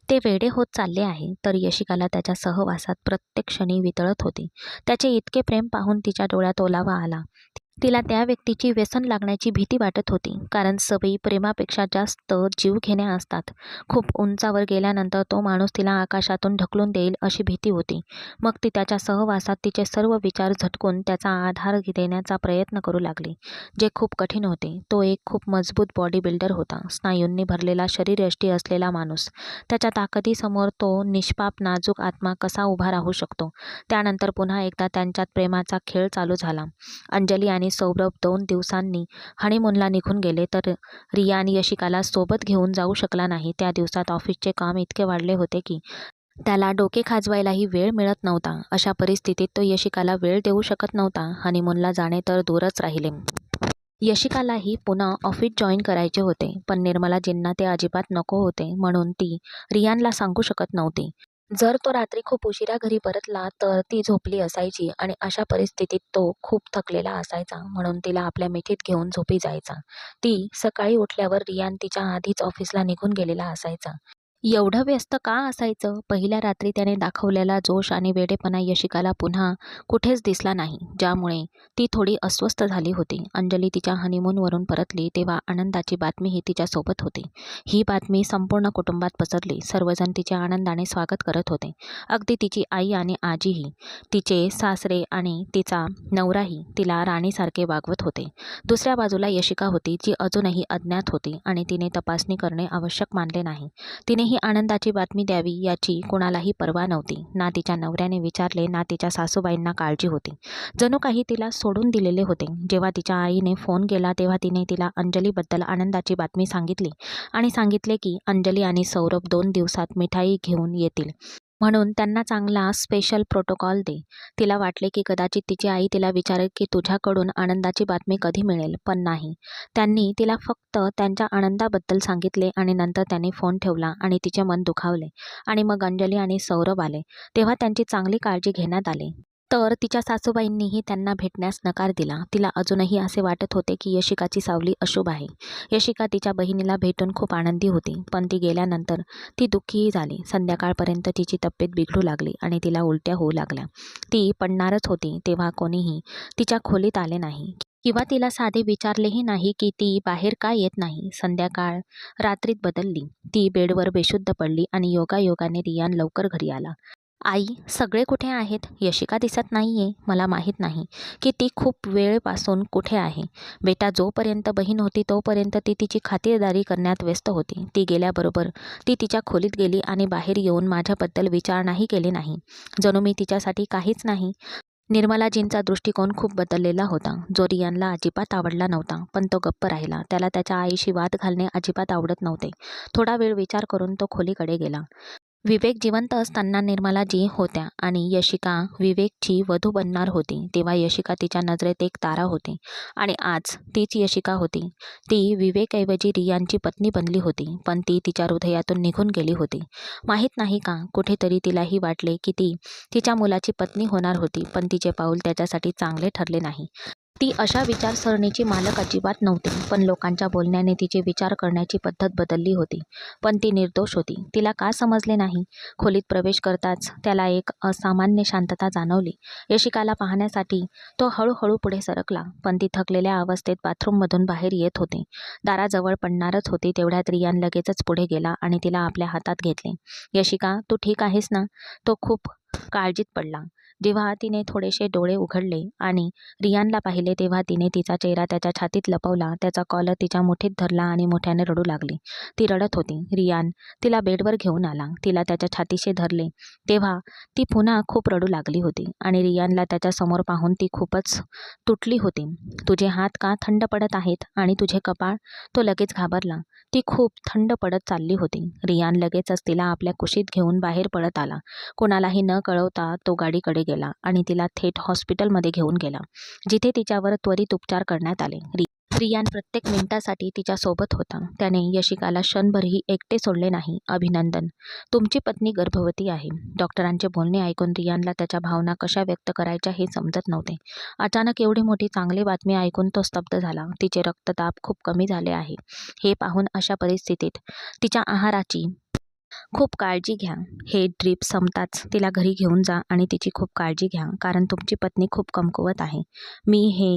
ते वेडे होत चालले आहे. तर यशिकाला त्याच्या सहवासात प्रत्येक क्षणी वितळत होती. त्याचे इतके प्रेम पाहून तिच्या डोळ्यात ओलावा आला. तिला त्या व्यक्तीची व्यसन लागण्याची भीती वाटत होती, कारण सवयी प्रेमापेक्षा जास्त जीवघेण्या असतात. खूप उंचावर गेल्यानंतर तो माणूस तिला आकाशातून ढकलून देईल अशी भीती होती. मग ती त्याच्या सहवासात तिचे सर्व विचार झटकून त्याचा आधार देण्याचा प्रयत्न करू लागली, जे खूप कठीण होते. तो एक खूप मजबूत बॉडी बिल्डर होता, स्नायूंनी भरलेला शरीरयष्टी असलेला माणूस. त्याच्या ताकदीसमोर तो निष्पाप नाजूक आत्मा कसा उभा राहू शकतो? त्यानंतर पुन्हा एकदा त्यांच्यात प्रेमाचा खेळ चालू झाला. अंजली आणि सौरभ 2 दिवसांनी हनीमूनला निघून गेले, तर रियान यशिकाला सोबत घेऊन जाऊ शकला नाही. त्या दिवसात ऑफिसचे काम इतके वाढले होते की त्याला डोके खाजवायलाही वेळ मिळत नव्हता. अशा परिस्थितीत तो यशिकाला वेळ देऊ शकत नव्हता. हनीमूनला जाणे तर दूरच राहिले. यशिकालाही पुन्हा ऑफिस जॉईन करायचे होते, पण निर्मलाजींना ते अजिबात नको होते, म्हणून ती रियानला सांगू शकत नव्हती. जर तो रात्री खूप उशिरा घरी परतला तर ती झोपली असायची आणि अशा परिस्थितीत तो खूप थकलेला असायचा, म्हणून तिला आपल्या मिठीत घेऊन झोपी जायचा. ती सकाळी उठल्यावर रियान तिच्या आधीच ऑफिसला निघून गेलेला असायचा. एवढं व्यस्त का असायचं? पहिल्या रात्री त्याने दाखवलेला जोश आणि वेडेपणा यशिकाला पुन्हा कुठेच दिसला नाही, ज्यामुळे ती थोडी अस्वस्थ झाली होती. अंजली तिच्या हनीमूनवरून परतली तेव्हा आनंदाची बातमीही तिच्यासोबत होती. ही बातमी संपूर्ण कुटुंबात पसरली. सर्वजण तिचे आनंदाने स्वागत करत होते. अगदी तिची आई आणि आजीही. तिचे सासरे आणि तिचा नवराही तिला राणीसारखे वागवत होते. दुसऱ्या बाजूला यशिका होती, जी अजूनही अज्ञात होती आणि तिने तपासणी करणे आवश्यक मानले नाही. तिने ही आनंदाची बातमी द्यावी याची कुणालाही पर्वा नव्हती. ना तिच्या नवऱ्याने विचारले, ना तिच्या सासूबाईंना काळजी होती. जणू काही तिला सोडून दिलेले होते. जेव्हा तिच्या आईने फोन केला तेव्हा तिने तिला अंजलीबद्दल आनंदाची बातमी सांगितली आणि सांगितले की अंजली आणि सौरभ 2 दिवसात मिठाई घेऊन येतील. म्हणून त्यांना चांगला स्पेशल प्रोटोकॉल दे. तिला वाटले की कदाचित तिची आई तिला विचारेल की तुझ्याकडून आनंदाची बातमी कधी मिळेल, पण नाही. त्यांनी तिला फक्त त्यांच्या आनंदाबद्दल सांगितले आणि नंतर त्यांनी फोन ठेवला आणि तिचे मन दुखावले. आणि मग अंजली आणि सौरभ आले, तेव्हा त्यांची चांगली काळजी घेण्यात आली. तर तिच्या सासूबाईंनीही त्यांना भेटण्यास नकार दिला. तिला अजूनही असे वाटत होते की यशिकाची सावली अशुभ आहे. यशिका तिच्या बहिणीला भेटून खूप आनंदी होती, पण ती गेल्यानंतर ती दुःखीही झाली. संध्याकाळपर्यंत तिची तब्येत बिघडू लागली आणि तिला उलट्या होऊ लागल्या. ती पडणारच होती तेव्हा कोणीही तिच्या खोलीत आले नाही किंवा तिला साधे विचारलेही नाही की ती बाहेर का येत नाही. संध्याकाळ रात्रीत बदलली. ती बेडवर बेशुद्ध पडली आणि योगायोगाने रियान लवकर घरी आला. आई, सगळे कुठे आहेत? यशिका दिसत नाहीये. मला माहीत नाही की ती खूप वेळपासून कुठे आहे. बेटा, जोपर्यंत बहीण होती तोपर्यंत ती तिची खातिरदारी करण्यात व्यस्त होती. ती गेल्याबरोबर ती तिच्या खोलीत गेली आणि बाहेर येऊन माझ्याबद्दल विचारणाही केली नाही. जणू मी तिच्यासाठी काहीच नाही. निर्मलाजींचा दृष्टिकोन खूप बदललेला होता, जो रियानला अजिबात आवडला नव्हता. पण तो गप्प राहिला. त्याला त्याच्या आईशी वाद घालणे अजिबात आवडत नव्हते. थोडा वेळ विचार करून तो खोलीकडे गेला. विवेक जिवंत असताना निर्मलाजी होत्या आणि यशिका विवेकची वधू बनणार होती. तेव्हा यशिका तिच्या नजरेत एक तारा होती आणि आज तीच यशिका होती. ती विवेकऐवजी रियानची पत्नी बनली होती, पण ती तिच्या हृदयातून निघून गेली होती. माहीत नाही का, कुठेतरी तिलाही वाटले की ती तिच्या मुलाची पत्नी होणार होती, पण तिचे पाऊल त्याच्यासाठी चांगले ठरले नाही. ती अशा विचारसरणीची मालक अजिबात नव्हती, पण लोकांच्या बोलण्याने तिचे विचार करण्याची पद्धत बदलली होती. पण ती निर्दोष होती. तिला का समजले नाही? खोलीत प्रवेश करताच त्याला एक असामान्य शांतता जाणवली. यशिकाला पाहण्यासाठी तो हळूहळू पुढे सरकला, पण ती थकलेल्या अवस्थेत बाथरूममधून बाहेर येत होती. दाराजवळ पडणारच होती तेवढ्यात रियान लगेचच पुढे गेला आणि तिला आपल्या हातात घेतले. यशिका, तू ठीक आहेस ना? तो खूप काळजीत पडला. जेव्हा तिने थोडेसे डोळे उघडले आणि रियानला पाहिले तेव्हा तिने तिचा चेहरा त्याच्या छातीत लपवला, त्याचा कॉलर तिच्या मुठीत धरला आणि मोठ्याने रडू लागली. ती रडत होती. रियान तिला बेडवर घेऊन आला. तिला त्याच्या छातीशी धरले तेव्हा ती पुन्हा खूप रडू लागली होती आणि रियानला त्याच्यासमोर पाहून ती खूपच तुटली होती. तुझे हात का थंड पडत आहेत आणि तुझे कपाळ? तो लगेच घाबरला. ती खूप थंड पडत चालली होती. रियान लगेचच तिला आपल्या कुशीत घेऊन बाहेर पळत आला. कोणालाही न कळवता तो गाडीकडे गेला आणि तिला थेट हॉस्पिटलमध्ये घेऊन गेला, जिथे तिच्यावर त्वरित उपचार करण्यात आले. रियान प्रत्येक मिनिटासाठी तिच्या सोबत होता. त्याने यशिकाला क्षणभरही एकटे सोडले नाही. अभिनंदन, तुमची पत्नी गर्भवती आहे. डॉक्टरांचे बोलणे ऐकून रियानला त्याच्या भावना कशा व्यक्त करायच्या हे समजत नव्हते. अचानक एवढी मोठी चांगली बातमी ऐकून तो स्तब्ध झाला. तिचे रक्तदाब खूप कमी झाले आहे. हे पाहून अशा परिस्थितीत तिच्या आहाराची खूप काळजी घ्या. हे ड्रीप संपताच तिला घरी घेऊन जा आणि तिची खूप काळजी घ्या, कारण तुमची पत्नी खूप कमकुवत आहे. मी हे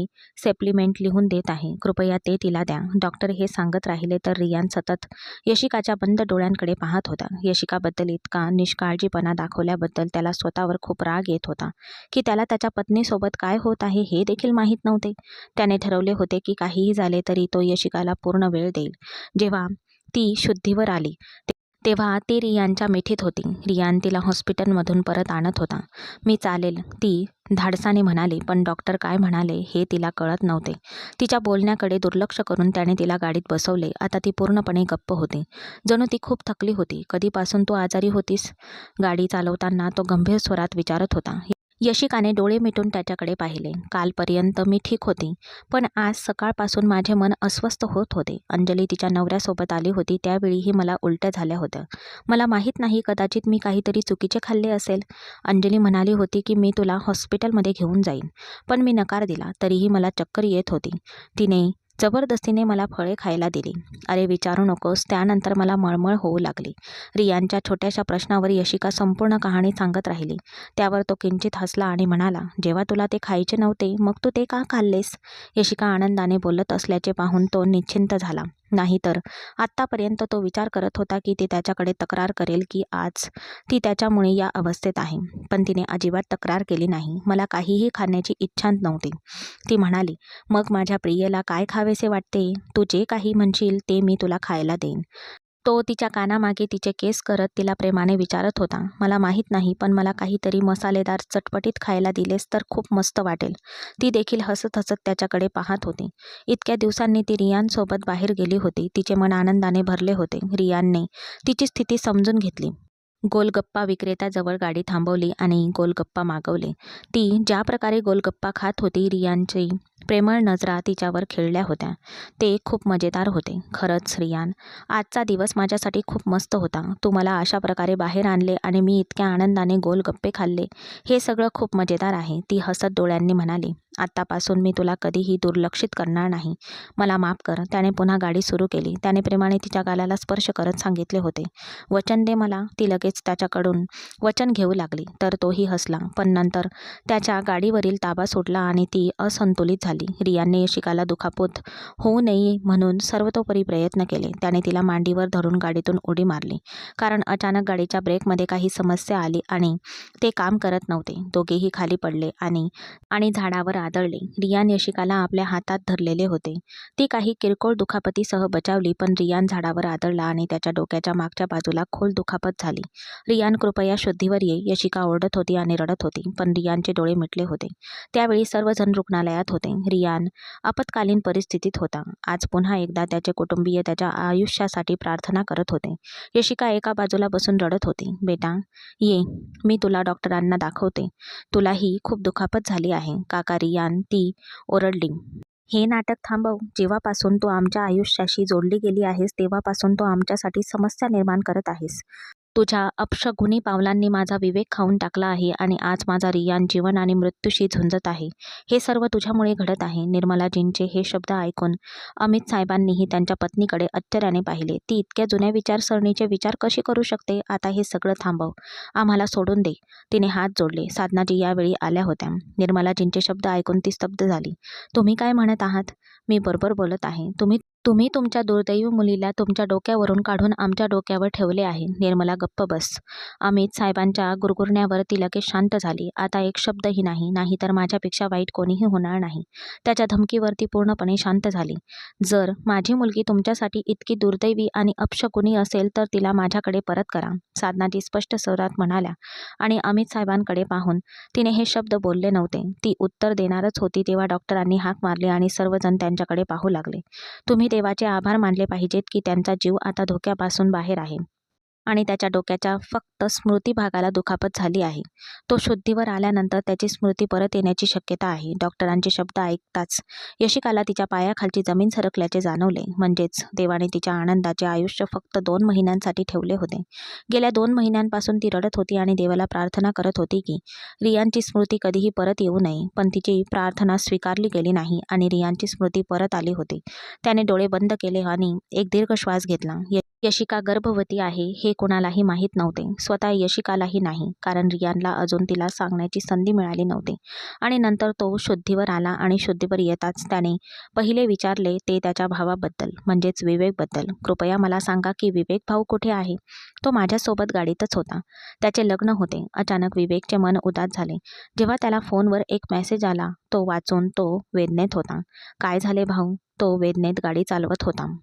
सप्लिमेंट लिहून देत आहे, कृपया ते तिला द्या. डॉक्टर हे सांगत राहिले तर रियान सतत यशिकाच्या बंद डोळ्यांकडे पाहत होता. यशिकाबद्दल इतका निष्काळजीपणा दाखवल्याबद्दल त्याला स्वतःवर खूप राग येत होता की त्याला त्याच्या पत्नीसोबत काय होत आहे हे देखील माहीत नव्हते. त्याने ठरवले होते की काहीही झाले तरी तो यशिकाला पूर्ण वेळ देईल. जेव्हा ती शुद्धीवर आली तेव्हा ती रियानच्या मिठीत होती. रियान तिला हॉस्पिटलमधून परत आणत होता. मी चालेल, ती धाडसाने म्हणाली, पण डॉक्टर काय म्हणाले हे तिला कळत नव्हते. तिच्या बोलण्याकडे दुर्लक्ष करून त्याने तिला गाडीत बसवले. आता ती पूर्णपणे गप्प होती. जणू ती खूप थकली होती. कधीपासून तू आजारी होतीस? गाडी चालवताना तो गंभीर स्वरात विचारत होता. यशिकाने डोळे मिटून त्याच्याकडे पाहिले. कालपर्यंत मी ठीक होती, पण आज सकाळपासून माझे मन अस्वस्थ होत होते. अंजली तिच्या नवऱ्यासोबत आली होती त्यावेळीही मला उलट्या झाल्या होत्या. मला माहीत नाही, कदाचित मी काहीतरी चुकीचे खाल्ले असेल. अंजली म्हणाली होती की मी तुला हॉस्पिटलमध्ये घेऊन जाईन, पण मी नकार दिला. तरीही मला चक्कर येत होती. तिने जबरदस्तीने मला फळे खायला दिली. अरे विचारू नकोस, त्यानंतर मला मळमळ होऊ लागली. रियानच्या छोट्याशा प्रश्नावर यशिका संपूर्ण कहाणी सांगत राहिली. त्यावर तो किंचित हसला आणि म्हणाला, जेव्हा तुला ते खायचे नव्हते मग तू ते का खाल्लेस? यशिका आनंदाने बोलत असल्याचे पाहून तो निश्चिंत झाला. नाहीतर आत्तापर्यंत तो विचार करत होता की ती त्याच्याकडे तक्रार करेल की आज ती त्याच्यामुळे या अवस्थेत आहे. पण तिने अजिबात तक्रार केली नाही. मला काहीही खाण्याची इच्छा नव्हती. ती म्हणाली, मग माझ्या प्रियेला काय खावेसे वाटते? तू जे काही म्हणशील ते मी तुला खायला देईन. तो तिच्या कानामागे तिचे केस करत तिला प्रेमाने विचारत होता. मला माहीत नाही, पण मला काहीतरी मसालेदार चटपटीत खायला दिलेस तर खूप मस्त वाटेल. ती देखील हसत हसत त्याच्याकडे पाहत होती. इतक्या दिवसांनी ती रियानसोबत बाहेर गेली होती. तिचे मन आनंदाने भरले होते. रियानने तिची स्थिती समजून घेतली. गोलगप्पा विक्रेत्याजवळ गाडी थांबवली आणि गोलगप्पा मागवले. ती ज्या प्रकारे गोलगप्पा खात होती, रियानची प्रेमळ नजरा तिच्यावर खेळल्या होत्या. ते खूप मजेदार होते. खरंच रियान, आजचा दिवस माझ्यासाठी खूप मस्त होता. तू मला अशा प्रकारे बाहेर आणले आणि मी इतक्या आनंदाने गोलगप्पे खाल्ले. हे सगळं खूप मजेदार आहे. ती हसत डोळ्यांनी म्हणाली, आत्तापासून मी तुला कधीही दुर्लक्षित करणार नाही. मला माफ कर. त्याने पुन्हा गाडी सुरू केली. त्याने प्रेमाने तिच्या गालाला स्पर्श करत सांगितले होते, वचन दे मला. ती लगेच त्याच्याकडून वचन घेऊ लागली. तर तोही हसला. पण नंतर त्याच्या गाडीवरील ताबा सुटला आणि ती असंतुलित झाली. रियानने यशिकाला दुखापत होऊ नये म्हणून सर्वतोपरी प्रयत्न केले. त्याने तिला मांडीवर धरून गाडीतून उडी मारली, कारण अचानक गाडीच्या ब्रेकमध्ये काही समस्या आली आणि ते काम करत नव्हते. दोघेही खाली पडले आणि झाडावर आदळले. रियान यशिकाला आपल्या हातात धरलेले होते. ती काही किरकोळ दुखापतीसह बचावली, पण रियान झाडावर आदळला आणि त्याच्या डोक्याच्या मागच्या बाजूला खोल दुखापत झाली. रियान, कृपया शुद्धीवर ये. यशिका ओरडत होती आणि रडत होती, पण रियानचे डोळे मिटले होते. त्यावेळी सर्वजण रुग्णालयात होते. रियान आपत्कालीन परिस्थितीत होता. आज पुन्हा एकदा त्याचे कुटुंबीय त्याच्या आयुष्यासाठी प्रार्थना करत होते. यशिका एका बाजूला बसून रडत होती. बेटा ये, मी तुला डॉक्टरांना दाखवते. तुलाही खूप दुखापत झाली आहे. काका रियान, ती ओरडली. हे नाटक थांबव. जेव्हापासून तू आमच्या आयुष्याशी जोडली गेली आहेस तेव्हापासून तू आमच्यासाठी समस्या निर्माण करत आहेस. तुझ्या अपशकुनी पावलांनी माझा विवेक खाऊन टाकला आहे आणि आज माझा रियान जीवन आणि मृत्यूशी झुंजत आहे. हे सर्व तुझ्यामुळे घडत आहे. निर्मलाजींचे हे शब्द ऐकून अमित साहेबांनीही त्यांच्या पत्नीकडे आश्चर्याने पाहिले. ती इतक्या जुन्या विचारसरणीचे विचार कशी करू शकते? आता हे सगळं थांबव. आम्हाला सोडून दे. तिने हात जोडले. साधनाजी यावेळी आल्या होत्या. निर्मलाजींचे शब्द ऐकून ती स्तब्ध झाली. तुम्ही काय म्हणत आहात? मी बरोबर बोलत आहे. तुम्ही तुमच्या दुर्दैवी मुलीला तुमच्या डोक्यावरून काढून आमच्या डोक्यावर ठेवले आहे. निर्मला, गप्प बस. अमित साहेबांच्या गुरगुरण्यावर ती लगेच शांत झाली. आता एक शब्दही नाही, नाहीतर माझ्यापेक्षा वाईट कोणीही होणार नाही. त्याच्या धमकीवर ती पूर्णपणे शांत झाली. जर माझी मुलगी तुमच्यासाठी इतकी दुर्दैवी आणि अपशकुनी असेल तर तिला माझ्याकडे परत करा, साधनाजी स्पष्ट स्वरात म्हणाल्या. आणि अमित साहेबांकडे पाहून तिने हे शब्द बोलले नव्हते. ती उत्तर देणारच होती तेव्हा डॉक्टरांनी हाक मारली आणि सर्वजण त्यांच्याकडे पाहू लागले. तुम्ही देवाचे आभार मानले पाहिजेत की त्यांचा जीव आता धोक्यापासून बाहेर आहे आणि त्याच्या डोक्याच्या फक्त स्मृती भागाला दुखापत झाली आहे. तो शुद्धीवर आल्यानंतर त्याची स्मृती परत येण्याची शक्यता आहे. डॉक्टरांचे शब्द ऐकताच यशिकाला तिच्या पायाखालची जमीन सरकल्याचे जाणवले. म्हणजेच देवाने तिच्या आनंदाचे आयुष्य फक्त 2 महिन्यांसाठी ठेवले होते. गेल्या 2 महिन्यांपासून ती रडत होती आणि देवाला प्रार्थना करत होती की रियानची स्मृती कधीही परत येऊ नये. पण तिची प्रार्थना स्वीकारली गेली नाही आणि रियानची स्मृती परत आली होती. त्याने डोळे बंद केले आणि एक दीर्घ श्वास घेतला. यशिका गर्भवती आहे हे कोणालाही माहीत नव्हते, स्वतः यशिकालाही नाही, कारण रियानला अजून तिला सांगण्याची संधी मिळाली नव्हती. आणि नंतर तो शुद्धीवर आला आणि शुद्धीवर येताच त्याने पहिले विचारले ते त्याच्या भावाबद्दल, म्हणजेच विवेकबद्दल. कृपया मला सांगा की विवेक भाऊ कुठे आहे? तो माझ्यासोबत गाडीतच होता. त्याचे लग्न होते. अचानक विवेकचे मन उदास झाले जेव्हा त्याला फोनवर एक मेसेज आला. तो वाचून तो वेदनेत होता. काय झाले भाऊ? तो वेदनेत गाडी चालवत होता.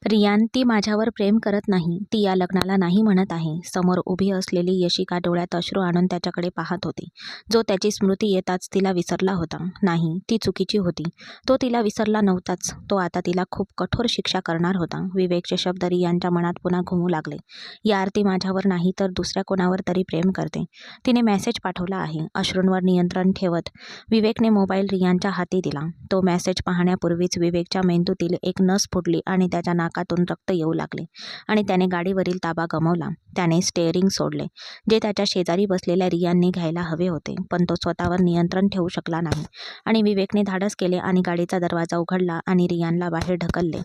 रियान, ती माझ्यावर प्रेम करत नाही. ती या लग्नाला नाही म्हणत आहे. समोर उभी असलेली यशिका डोळ्यात अश्रू आणून त्याच्याकडे पाहत होती. जो त्याची स्मृती येताच तिला विसरला होता. नाही, ती चुकीची होती. तो तिला विसरला नव्हताच. तो आता तिला खूप कठोर शिक्षा करणार होता. विवेकचे शब्द रियानच्या मनात पुन्हा घुमू लागले. यार, ती माझ्यावर नाही तर दुसऱ्या कोणावर तरी प्रेम करते. तिने मेसेज पाठवला आहे. अश्रूंवर नियंत्रण ठेवत विवेकने मोबाईल रियानच्या हाती दिला. तो मेसेज पाहण्यापूर्वीच विवेकच्या मेंदूतील एक नस फुटली आणि त्याच्या नाकातून रक्त येऊ लागले आणि त्याने गाडीवरील ताबा गमावला. त्याने स्टेअरिंग सोडले, जे त्याच्या शेजारी बसलेल्या रियानने घ्यायला हवे होते, पण तो स्वतःवर नियंत्रण ठेवू शकला नाही आणि विवेकने धाडस केले आणि गाडीचा दरवाजा उघडला आणि रियानला बाहेर ढकलले.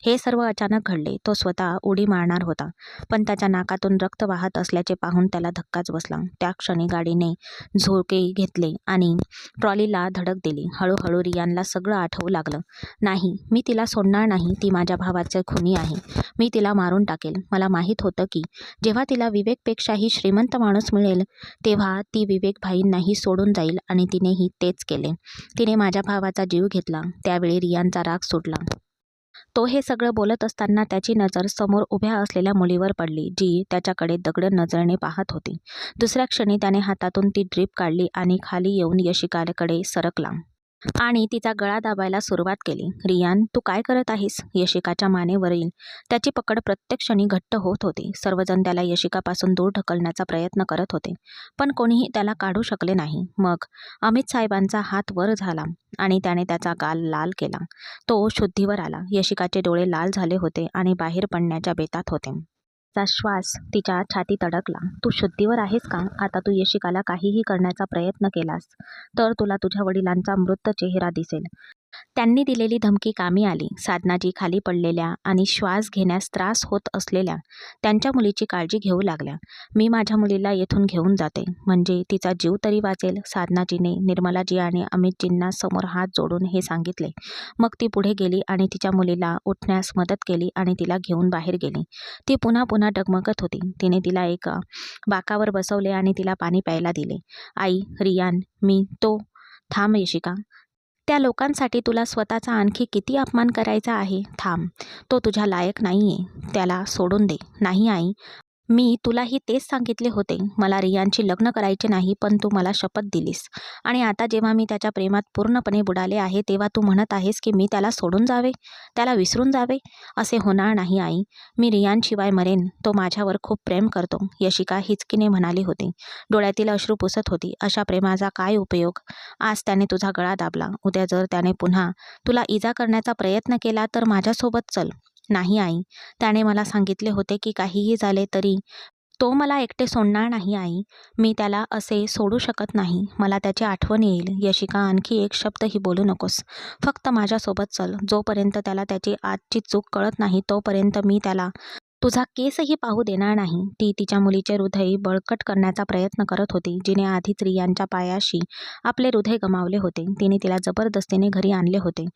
हे सर्व अचानक घडले. तो स्वतः उडी मारणार होता, पण त्याच्या नाकातून रक्त वाहत असल्याचे पाहून त्याला धक्काच बसला. त्या क्षणी गाडीने झोके घेतले आणि ट्रॉलीला धडक दिली. हळूहळू रियानला सगळं आठवू लागलं. नाही, मी तिला सोडणार नाही. ती माझ्या भावाचे खुनी आहे. मी तिला मारून टाकेल. मला माहीत होतं की जेव्हा तिला विवेकपेक्षाही श्रीमंत माणूस मिळेल तेव्हा ती विवेक भाईंनाही सोडून जाईल आणि तिनेही तेच केले. तिने माझ्या भावाचा जीव घेतला. त्यावेळी रियानचा राग सुटला. तो हे सगळं बोलत असताना त्याची नजर समोर उभ्या असलेल्या मुलीवर पडली, जी त्याच्याकडे दगड नजरेने पाहत होती. दुसऱ्या क्षणी त्याने हातातून ती ड्रीप काढली आणि खाली येऊन यशिकाकडे सरकला आणि तिचा गळा दाबायला सुरुवात केली. रियान, तू काय करत आहेस? यशिकाच्या मानेवरील त्याची पकड प्रत्येक क्षणी घट्ट होत होती. सर्वजण त्याला यशिकापासून दूर ढकलण्याचा प्रयत्न करत होते, पण कोणीही त्याला काढू शकले नाही. मग अमित साहेबांचा हात वर झाला आणि त्याने त्याचा गाल लाल केला. तो शुद्धीवर आला. यशिकाचे डोळे लाल झाले होते आणि बाहेर पडण्याच्या बेतात होते. चा श्वास तिच्या छातीत अडकला. तू शुद्धीवर आहेस का? आता तू यशिकाला काहीही करण्याचा प्रयत्न केलास तर तुला तुझ्या वडिलांचा मृत चेहरा दिसेल. त्यांनी दिलेली धमकी कामी आली. साधनाजी खाली पडलेल्या आणि श्वास घेण्यास त्रास होत असलेल्या त्यांच्या मुलीची काळजी घेऊ लागल्या. मी माझ्या मुलीला येथून घेऊन जाते, म्हणजे तिचा जीव तरी वाचेल. साधनाजीने निर्मलाजी आणि अमितजींना समोर हात जोडून हे सांगितले. मग ती पुढे गेली आणि तिच्या मुलीला उठण्यास मदत केली आणि तिला घेऊन बाहेर गेली. ती पुन्हा पुन्हा डगमगत होती. तिने तिला एका बाकावर बसवले आणि तिला पाणी प्यायला दिले. आई, रियान, मी तो थांब यशिका. त्या लोकांसाठी तुला स्वतःचा आणखी किती अपमान करायचा आहे? थांब. तो तुझ्या लायक नाहीये. त्याला सोडून दे. नाही आई, मी तुलाही तेच सांगितले होते. मला रियानशी लग्न करायचे नाही, पण तू मला शपथ दिलीस आणि आता जेव्हा मी त्याच्या प्रेमात पूर्णपणे बुडाले आहे तेव्हा तू म्हणत आहेस की मी त्याला सोडून जावे, त्याला विसरून जावे. असे होणार नाही आई. मी रियानशिवाय मरेन. तो माझ्यावर खूप प्रेम करतो, यशिका हिचकीने म्हणाली होती. डोळ्यातील अश्रू पुसत होती. अशा प्रेमाचा काय उपयोग? आज त्याने तुझा गळा दाबला. उद्या जर त्याने पुन्हा तुला इजा करण्याचा प्रयत्न केला तर माझ्यासोबत चल. नाही आई, त्याने मला सांगितले होते की काहीही झाले तरी तो मला एकटे सोडणार नाही आई. मी त्याला असे सोडू शकत नाही. मला त्याची आठवण येईल. यशिका, आणखी एक शब्दही बोलू नकोस. फक्त माझ्यासोबत चल. जोपर्यंत त्याला त्याची आजची चूक कळत नाही तोपर्यंत मी त्याला तुझा केसही पाहू देणार नाही. ती तिच्या मुलीचे हृदय बळकट करण्याचा प्रयत्न करत होती, जिने आधीच रियानच्या पायाशी आपले हृदय गमावले होते. तिने तिला जबरदस्तीने घरी आणले होते.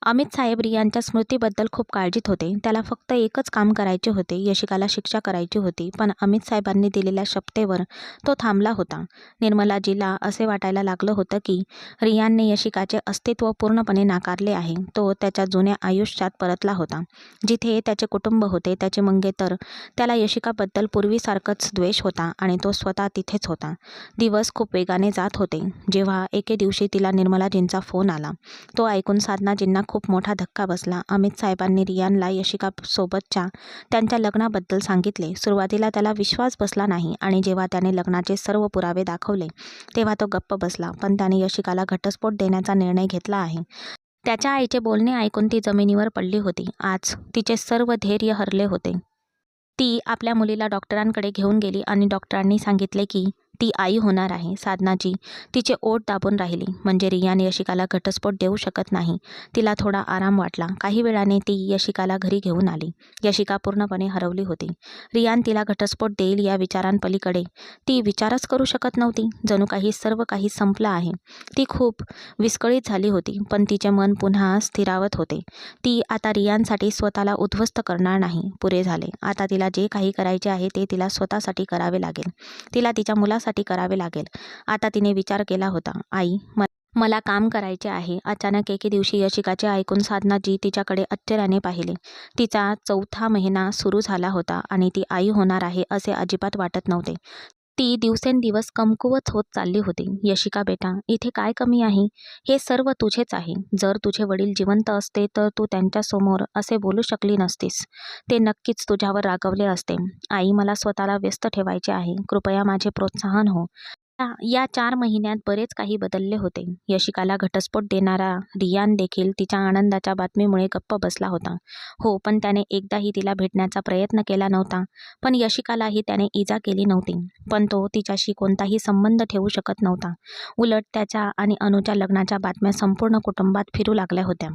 अमित साहेब रियानच्या स्मृतीबद्दल खूप काळजीत होते. त्याला फक्त एकच काम करायचे होते, यशिकाला शिक्षा करायची होती. पण अमित साहेबांनी दिलेल्या शपथेवर तो थांबला होता. निर्मलाजीला असे वाटायला लागलं होतं की रियानने यशिकाचे अस्तित्व पूर्णपणे नाकारले आहे. तो त्याच्या जुन्या आयुष्यात परतला होता, जिथे त्याचे कुटुंब होते. त्याचे मंगेतर त्याला यशिकाबद्दल पूर्वीसारखंच द्वेष होता आणि तो स्वतः तिथेच होता. दिवस खूप वेगाने जात होते. जेव्हा एके दिवशी तिला निर्मलाजींचा फोन आला, तो ऐकून साधनाजींना खूप मोठा धक्का बसला. अमित साहेबांनी रियानला यशिकासोबतच्या त्यांच्या लग्नाबद्दल सांगितले. सुरुवातीला त्याला विश्वास बसला नाही आणि जेव्हा त्याने लग्नाचे सर्व पुरावे दाखवले तेव्हा तो गप्प बसला. पण त्याने यशिकाला घटस्फोट देण्याचा निर्णय घेतला आहे. त्याच्या आईचे बोलणे ऐकून ती जमिनीवर पडली होती. आज तिचे सर्व धैर्य हरले होते. ती आपल्या मुलीला डॉक्टरांकडे घेऊन गेली आणि डॉक्टरांनी सांगितले की ती आई होणार आहे. साधनाजी तिचे ओठ दाबून राहिली, म्हणजे रियान यशिकाला घटस्फोट देऊ शकत नाही. तिला थोडा आराम वाटला. काही वेळाने ती यशिकाला घरी घेऊन आली. यशिका पूर्णपणे हरवली होती. रियान तिला घटस्फोट देईल या विचारांपलीकडे ती विचारच करू शकत नव्हती. जणू काही सर्व काही संपलं आहे. ती खूप विस्कळीत झाली होती, पण तिचे मन पुन्हा स्थिरावत होते. ती आता रियानसाठी स्वतःला उद्ध्वस्त करणार नाही. पुरे झाले. आता तिला जे काही करायचे आहे ते तिला स्वतःसाठी करावे लागेल. तिला तिच्या मुलासाठी करावे लागेल. आता तिने विचार केला होता, आई, मला काम करायचे आहे. अचानक एके दिवशी यशिकाचे ऐकून साधनाजी तिच्याकडे आश्चर्याने पाहिले. तिचा 4था महिना सुरू झाला होता आणि ती आई होणार आहे असे अजिबात वाटत नव्हते. ती दिवसेंदिवस कमकुवत होत चालली होती. यशिका बेटा, इथे काय कमी आहे? हे सर्व तुझेच आहे. जर तुझे वडील जिवंत असते तर तू त्यांच्यासमोर असे बोलू शकली नसतीस. ते नक्कीच तुझ्यावर रागवले असते. आई, मला स्वतःला व्यस्त ठेवायचे आहे. कृपया माझे प्रोत्साहन हो. या 4 महिन्यात बरेच काही बदलले होते. यशिकाला घटस्फोट देणारा रियान देखील तिच्या आनंदाच्या बातमीमुळे गप्प बसला होता. हो, पण त्याने एकदाही तिला भेटण्याचा प्रयत्न केला नव्हता. पण यशिकालाही त्याने इजा केली नव्हती. पण तो तिच्याशी कोणताही संबंध ठेवू शकत नव्हता. उलट त्याच्या आणि अनुच्या लग्नाच्या बातम्या संपूर्ण कुटुंबात फिरू लागल्या होत्या.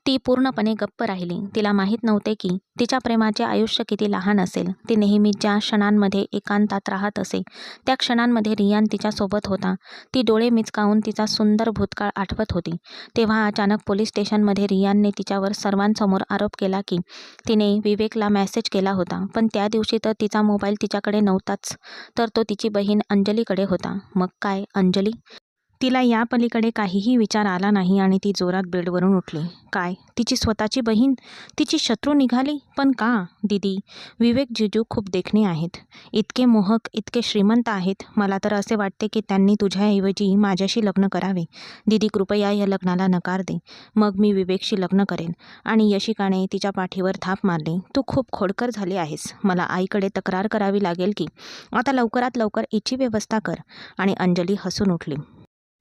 ती पूर्णपणे गप्प राहिली. तिला माहीत नव्हते की तिच्या प्रेमाचे आयुष्य किती लहान असेल. ती नेहमी ज्या क्षणांमध्ये एकांतात राहत असे, त्या क्षणांमध्ये रियान तिच्यासोबत होता. ती डोळे मिचकावून तिचा सुंदर भूतकाळ आठवत होती. तेव्हा अचानक पोलीस स्टेशनमध्ये रियानने तिच्यावर सर्वांसमोर आरोप केला की तिने विवेकला मेसेज केला होता. पण त्या दिवशी तर तिचा मोबाईल तिच्याकडे नव्हताच, तर तो तिची बहीण अंजलीकडे होता. मग काय अंजली? तिला या पलीकडे काहीही विचार आला नाही आणि ती जोरात बेडवरून उठली. काय? तिची स्वतःची बहीण तिची शत्रू निघाली? पण का? दीदी, विवेक जीजू खूप देखणे आहेत. इतके मोहक, इतके श्रीमंत आहेत. मला तर असे वाटते की त्यांनी तुझ्याऐवजी माझ्याशी लग्न करावे. दीदी, कृपया या लग्नाला नकार दे. मग मी विवेकशी लग्न करेन. आणि यशिकाने तिच्या पाठीवर थाप मारली. तू खूप खोडकर झाली आहेस. मला आईकडे तक्रार करावी लागेल की आता लवकरात लवकर हिची व्यवस्था कर. आणि अंजली हसून उठली.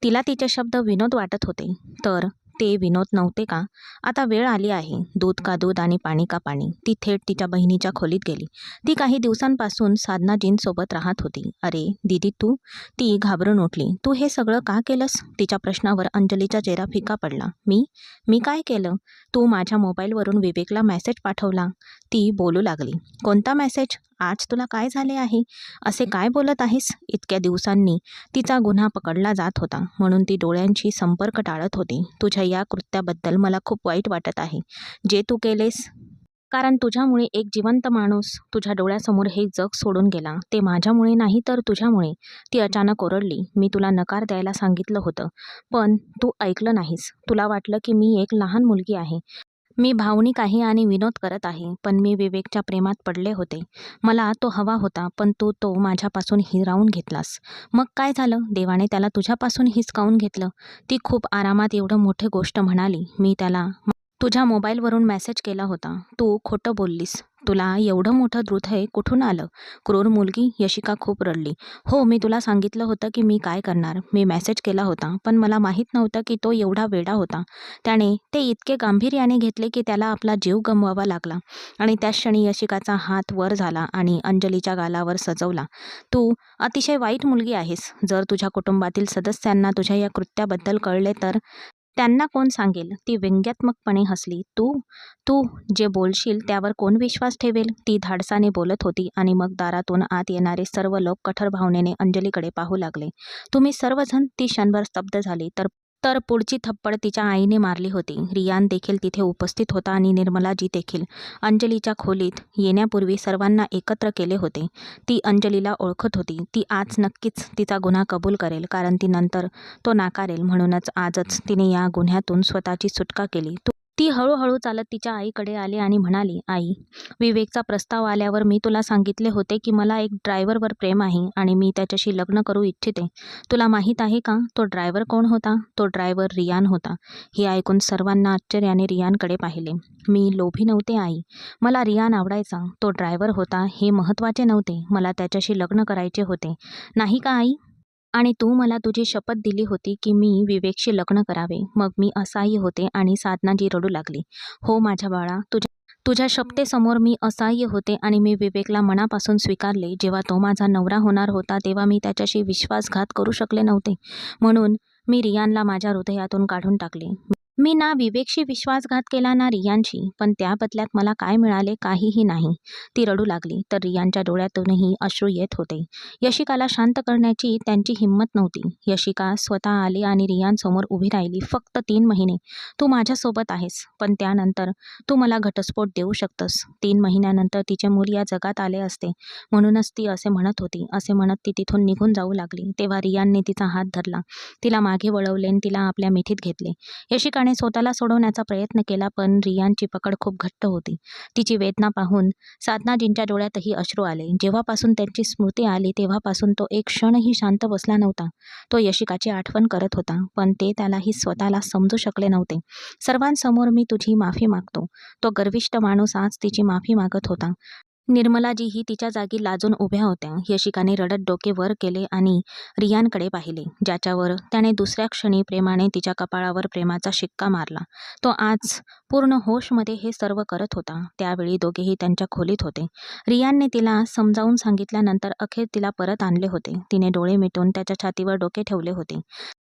तिला तिचे शब्द विनोद वाटत होते, तर ते विनोद नव्हते का? आता वेळ आली आहे. दूध का दूध आणि पाणी का पाणी. ती थेट तिच्या बहिणीच्या खोलीत गेली. ती काही दिवसांपासून साधनाजींसोबत राहत होती. अरे दीदी तू? ती घाबरून उठली. तू हे सगळं का केलंस? तिच्या प्रश्नावर अंजलीचा चेहरा फिका पडला. मी काय केलं? तू माझ्या मोबाईलवरून विवेकला मेसेज पाठवला. ती बोलू लागली. कोणता मेसेज? आज तुला काय झाले आहे? असे काय बोलत आहेस? इतक्या दिवसांनी तिचा गुन्हा पकडला जात होता, म्हणून ती डोळ्यांशी संपर्क टाळत होती. तुझ्या या कृत्याबद्दल मला खूप वाईट वाटत आहे, जे तू केलेस. कारण तुझ्यामुळे एक जिवंत माणूस तुझ्या डोळ्यासमोर हे जग सोडून गेला. ते माझ्यामुळे नाही तर तुझ्यामुळे. ती अचानक ओरडली. मी तुला नकार द्यायला सांगितलं होतं, पण तू ऐकलं नाहीस. तुला वाटलं की मी एक लहान मुलगी आहे. मी भावनिक आहे आणि विनोद करत आहे, पण मी विवेकच्या प्रेमात पडले होते. मला तो हवा होता, पण तू तो माझ्यापासून हिरावून घेतलास. मग काय झालं? देवाने त्याला तुझ्यापासून हिसकावून घेतलं. ती खूप आरामात एवढं मोठी गोष्ट म्हणाली. मी त्याला तुझ्या मोबाईलवरून मेसेज केला होता. तू खोटं बोललीस. तुला एवढं मोठं हृदय कुठून आलं? क्रूर मुलगी. यशिका खूप रडली. हो, मी तुला सांगितलं होतं की मी काय करणार. मी मेसेज केला होता, पण मला माहीत नव्हतं की तो एवढा वेडा होता. त्याने ते इतके गांभीर्याने घेतले की त्याला आपला जीव गमवावा लागला. आणि त्याच क्षणी यशिकाचा हात वर झाला आणि अंजलीच्या गालावर सजवला. तू अतिशय वाईट मुलगी आहेस. जर तुझ्या कुटुंबातील सदस्यांना तुझ्या या कृत्याबद्दल कळले तर त्यांना कोण सांगेल? ती व्यंग्यात्मकपणे हसली. तू तू जे बोलशील त्यावर कोण विश्वास ठेवेल? ती धाडसाने बोलत होती आणि मग दारातून आत येणारे सर्व लोक कठोर भावनेने अंजलीकडे पाहू लागले. तुम्ही सर्वजण? ती क्षणभर स्तब्ध झाली. तर तर पुढची थप्पड तिच्या आईने मारली होती. रियान देखील तिथे उपस्थित होता आणि निर्मलाजी देखील. अंजलीच्या खोलीत येण्यापूर्वी सर्वांना एकत्र केले होते. ती अंजलीला ओळखत होती. ती आज नक्कीच तिचा गुन्हा कबूल करेल, कारण ती नंतर तो नाकारेल. म्हणूनच आजच तिने या गुन्ह्यातून स्वतःची सुटका केली. ती हळूहळू चालत तिच्या आईकडे आली आणि म्हणाली, आई, विवेकचा प्रस्ताव आल्यावर मी तुला सांगितले होते की मला एक ड्रायव्हरवर प्रेम आहे आणि मी त्याच्याशी लग्न करू इच्छिते. तुला माहीत आहे का तो ड्रायव्हर कोण होता? तो ड्रायव्हर रियान होता. हे ऐकून सर्वांना आश्चर्याने रियानकडे पाहिले. मी लोभी नव्हते आई. मला रियान आवडायचा. तो ड्रायव्हर होता हे महत्त्वाचे नव्हते. मला त्याच्याशी लग्न करायचे होते. नाही का आई? आणि तू मला तुझी शपथ दिली होती की मी विवेकशी लग्न करावे. मग मी असहाय्य होते आणि साधनाजी रडू लागली. हो माझ्या बाळा, तुझ्या तुझ्या शपथेसमोर मी असहाय्य होते आणि मी विवेकला मनापासून स्वीकारले. जेव्हा तो माझा नवरा होणार होता तेव्हा मी त्याच्याशी विश्वासघात करू शकले नव्हते. म्हणून मी रियानला माझ्या हृदयातून काढून टाकले. मी ना विवेकशी विश्वासघात केला ना रियानशी, पण त्या बदल्यात मला काय मिळाले? काहीही नाही. ती रडू लागली तर रियानच्या डोळ्यातूनही अश्रू येत होते. यशिकाला शांत करण्याची त्यांची हिंमत नव्हती. यशिका स्वतः आली आणि रियानसमोर उभी राहिली. फक्त 3 महिने तू माझ्यासोबत आहेस, पण त्यानंतर तू मला घटस्फोट देऊ शकतस. 3 महिन्यानंतर तिचे मूल या जगात आले असते. म्हणूनच ती असे म्हणत होती. असे म्हणत ती तिथून निघून जाऊ लागली. तेव्हा रियानने तिचा हात धरला. तिला मागे वळवले आणि तिला आपल्या मिठीत घेतले. यशिकाने स्वतःला सोडवण्याचा प्रयत्न केला, पण रियानची पकड खूप घट्ट होती. तिची वेदना पाहून साधनाजींच्या डोळ्यातही अश्रू आले. जेव्हापासून त्यांची स्मृती आली तेव्हापासून तो एक क्षणही शांत बसला नव्हता. तो यशिकाची आठवण करत होता, पण ते त्यालाही स्वतःला समजू शकले नव्हते. सर्वांसमोर मी तुझी माफी मागतो. तो गर्विष्ठ माणूस आज तिची माफी मागत होता. निर्मलाजीही तिच्या जागी लाजून उभ्या होत्या. यशिकाने रडत डोके वर केले आणि रियानकडे पाहिले, ज्याच्यावर त्याने दुसऱ्या क्षणी प्रेमाने तिच्या कपाळावर प्रेमाचा शिक्का मारला. तो आज पूर्ण होशमध्ये हे सर्व करत होता. त्यावेळी दोघेही त्यांच्या खोलीत होते. रियानने तिला समजावून सांगितल्यानंतर अखेर तिला परत आणले होते. तिने डोळे मिटून त्याच्या छातीवर डोके ठेवले होते.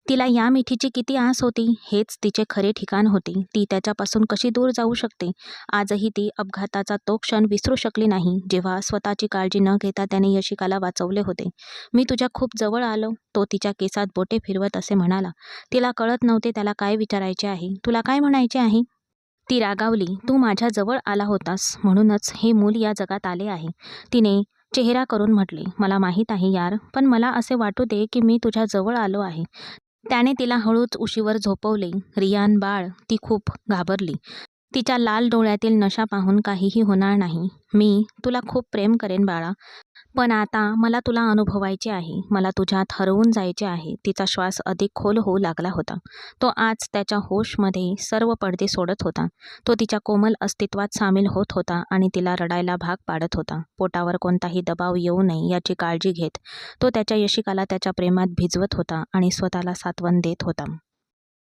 तिला या मिठीची किती आस होती. हेच तिचे खरे ठिकाण होते. ती त्याच्यापासून कशी दूर जाऊ शकते. आजही ती अपघाताचा तो क्षण विसरू शकली नाही, जेव्हा स्वतःची काळजी न घेता त्याने यशिकाला वाचवले होते. मी तुझ्या खूप जवळ आलो, तो तिच्या केसात बोटे फिरवत असे म्हणाला. तिला कळत नव्हते त्याला काय विचारायचे आहे. तुला काय म्हणायचे आहे. ती रागावली. तू माझ्या जवळ आला होतास म्हणूनच हे मूल या जगात आले आहे. तिने चेहरा करून म्हटले. मला माहीत आहे यार, पण मला असे वाटू दे की मी तुझ्या जवळ आलो आहे. त्याने तिला हळूच उशीवर झोपवले. रियान बाळ, ती खूप घाबरली. तिच्या लाल डोळ्यातील नशा पाहून काहीही होणार नाही. मी तुला खूप प्रेम करेन बाळा, पण आता मला तुला अनुभवायचे आहे. मला तुझ्यात हरवून जायचे आहे. तिचा श्वास अधिक खोल होऊ लागला होता. तो आज त्याच्या होशमध्ये सर्व पडदे सोडत होता. तो तिच्या कोमल अस्तित्वात सामील होत होता आणि तिला रडायला भाग पाडत होता. पोटावर कोणताही दबाव येऊ नये याची काळजी घेत तो त्याच्या यशिकाला त्याच्या प्रेमात भिजवत होता आणि स्वतःला सांत्वन देत होता.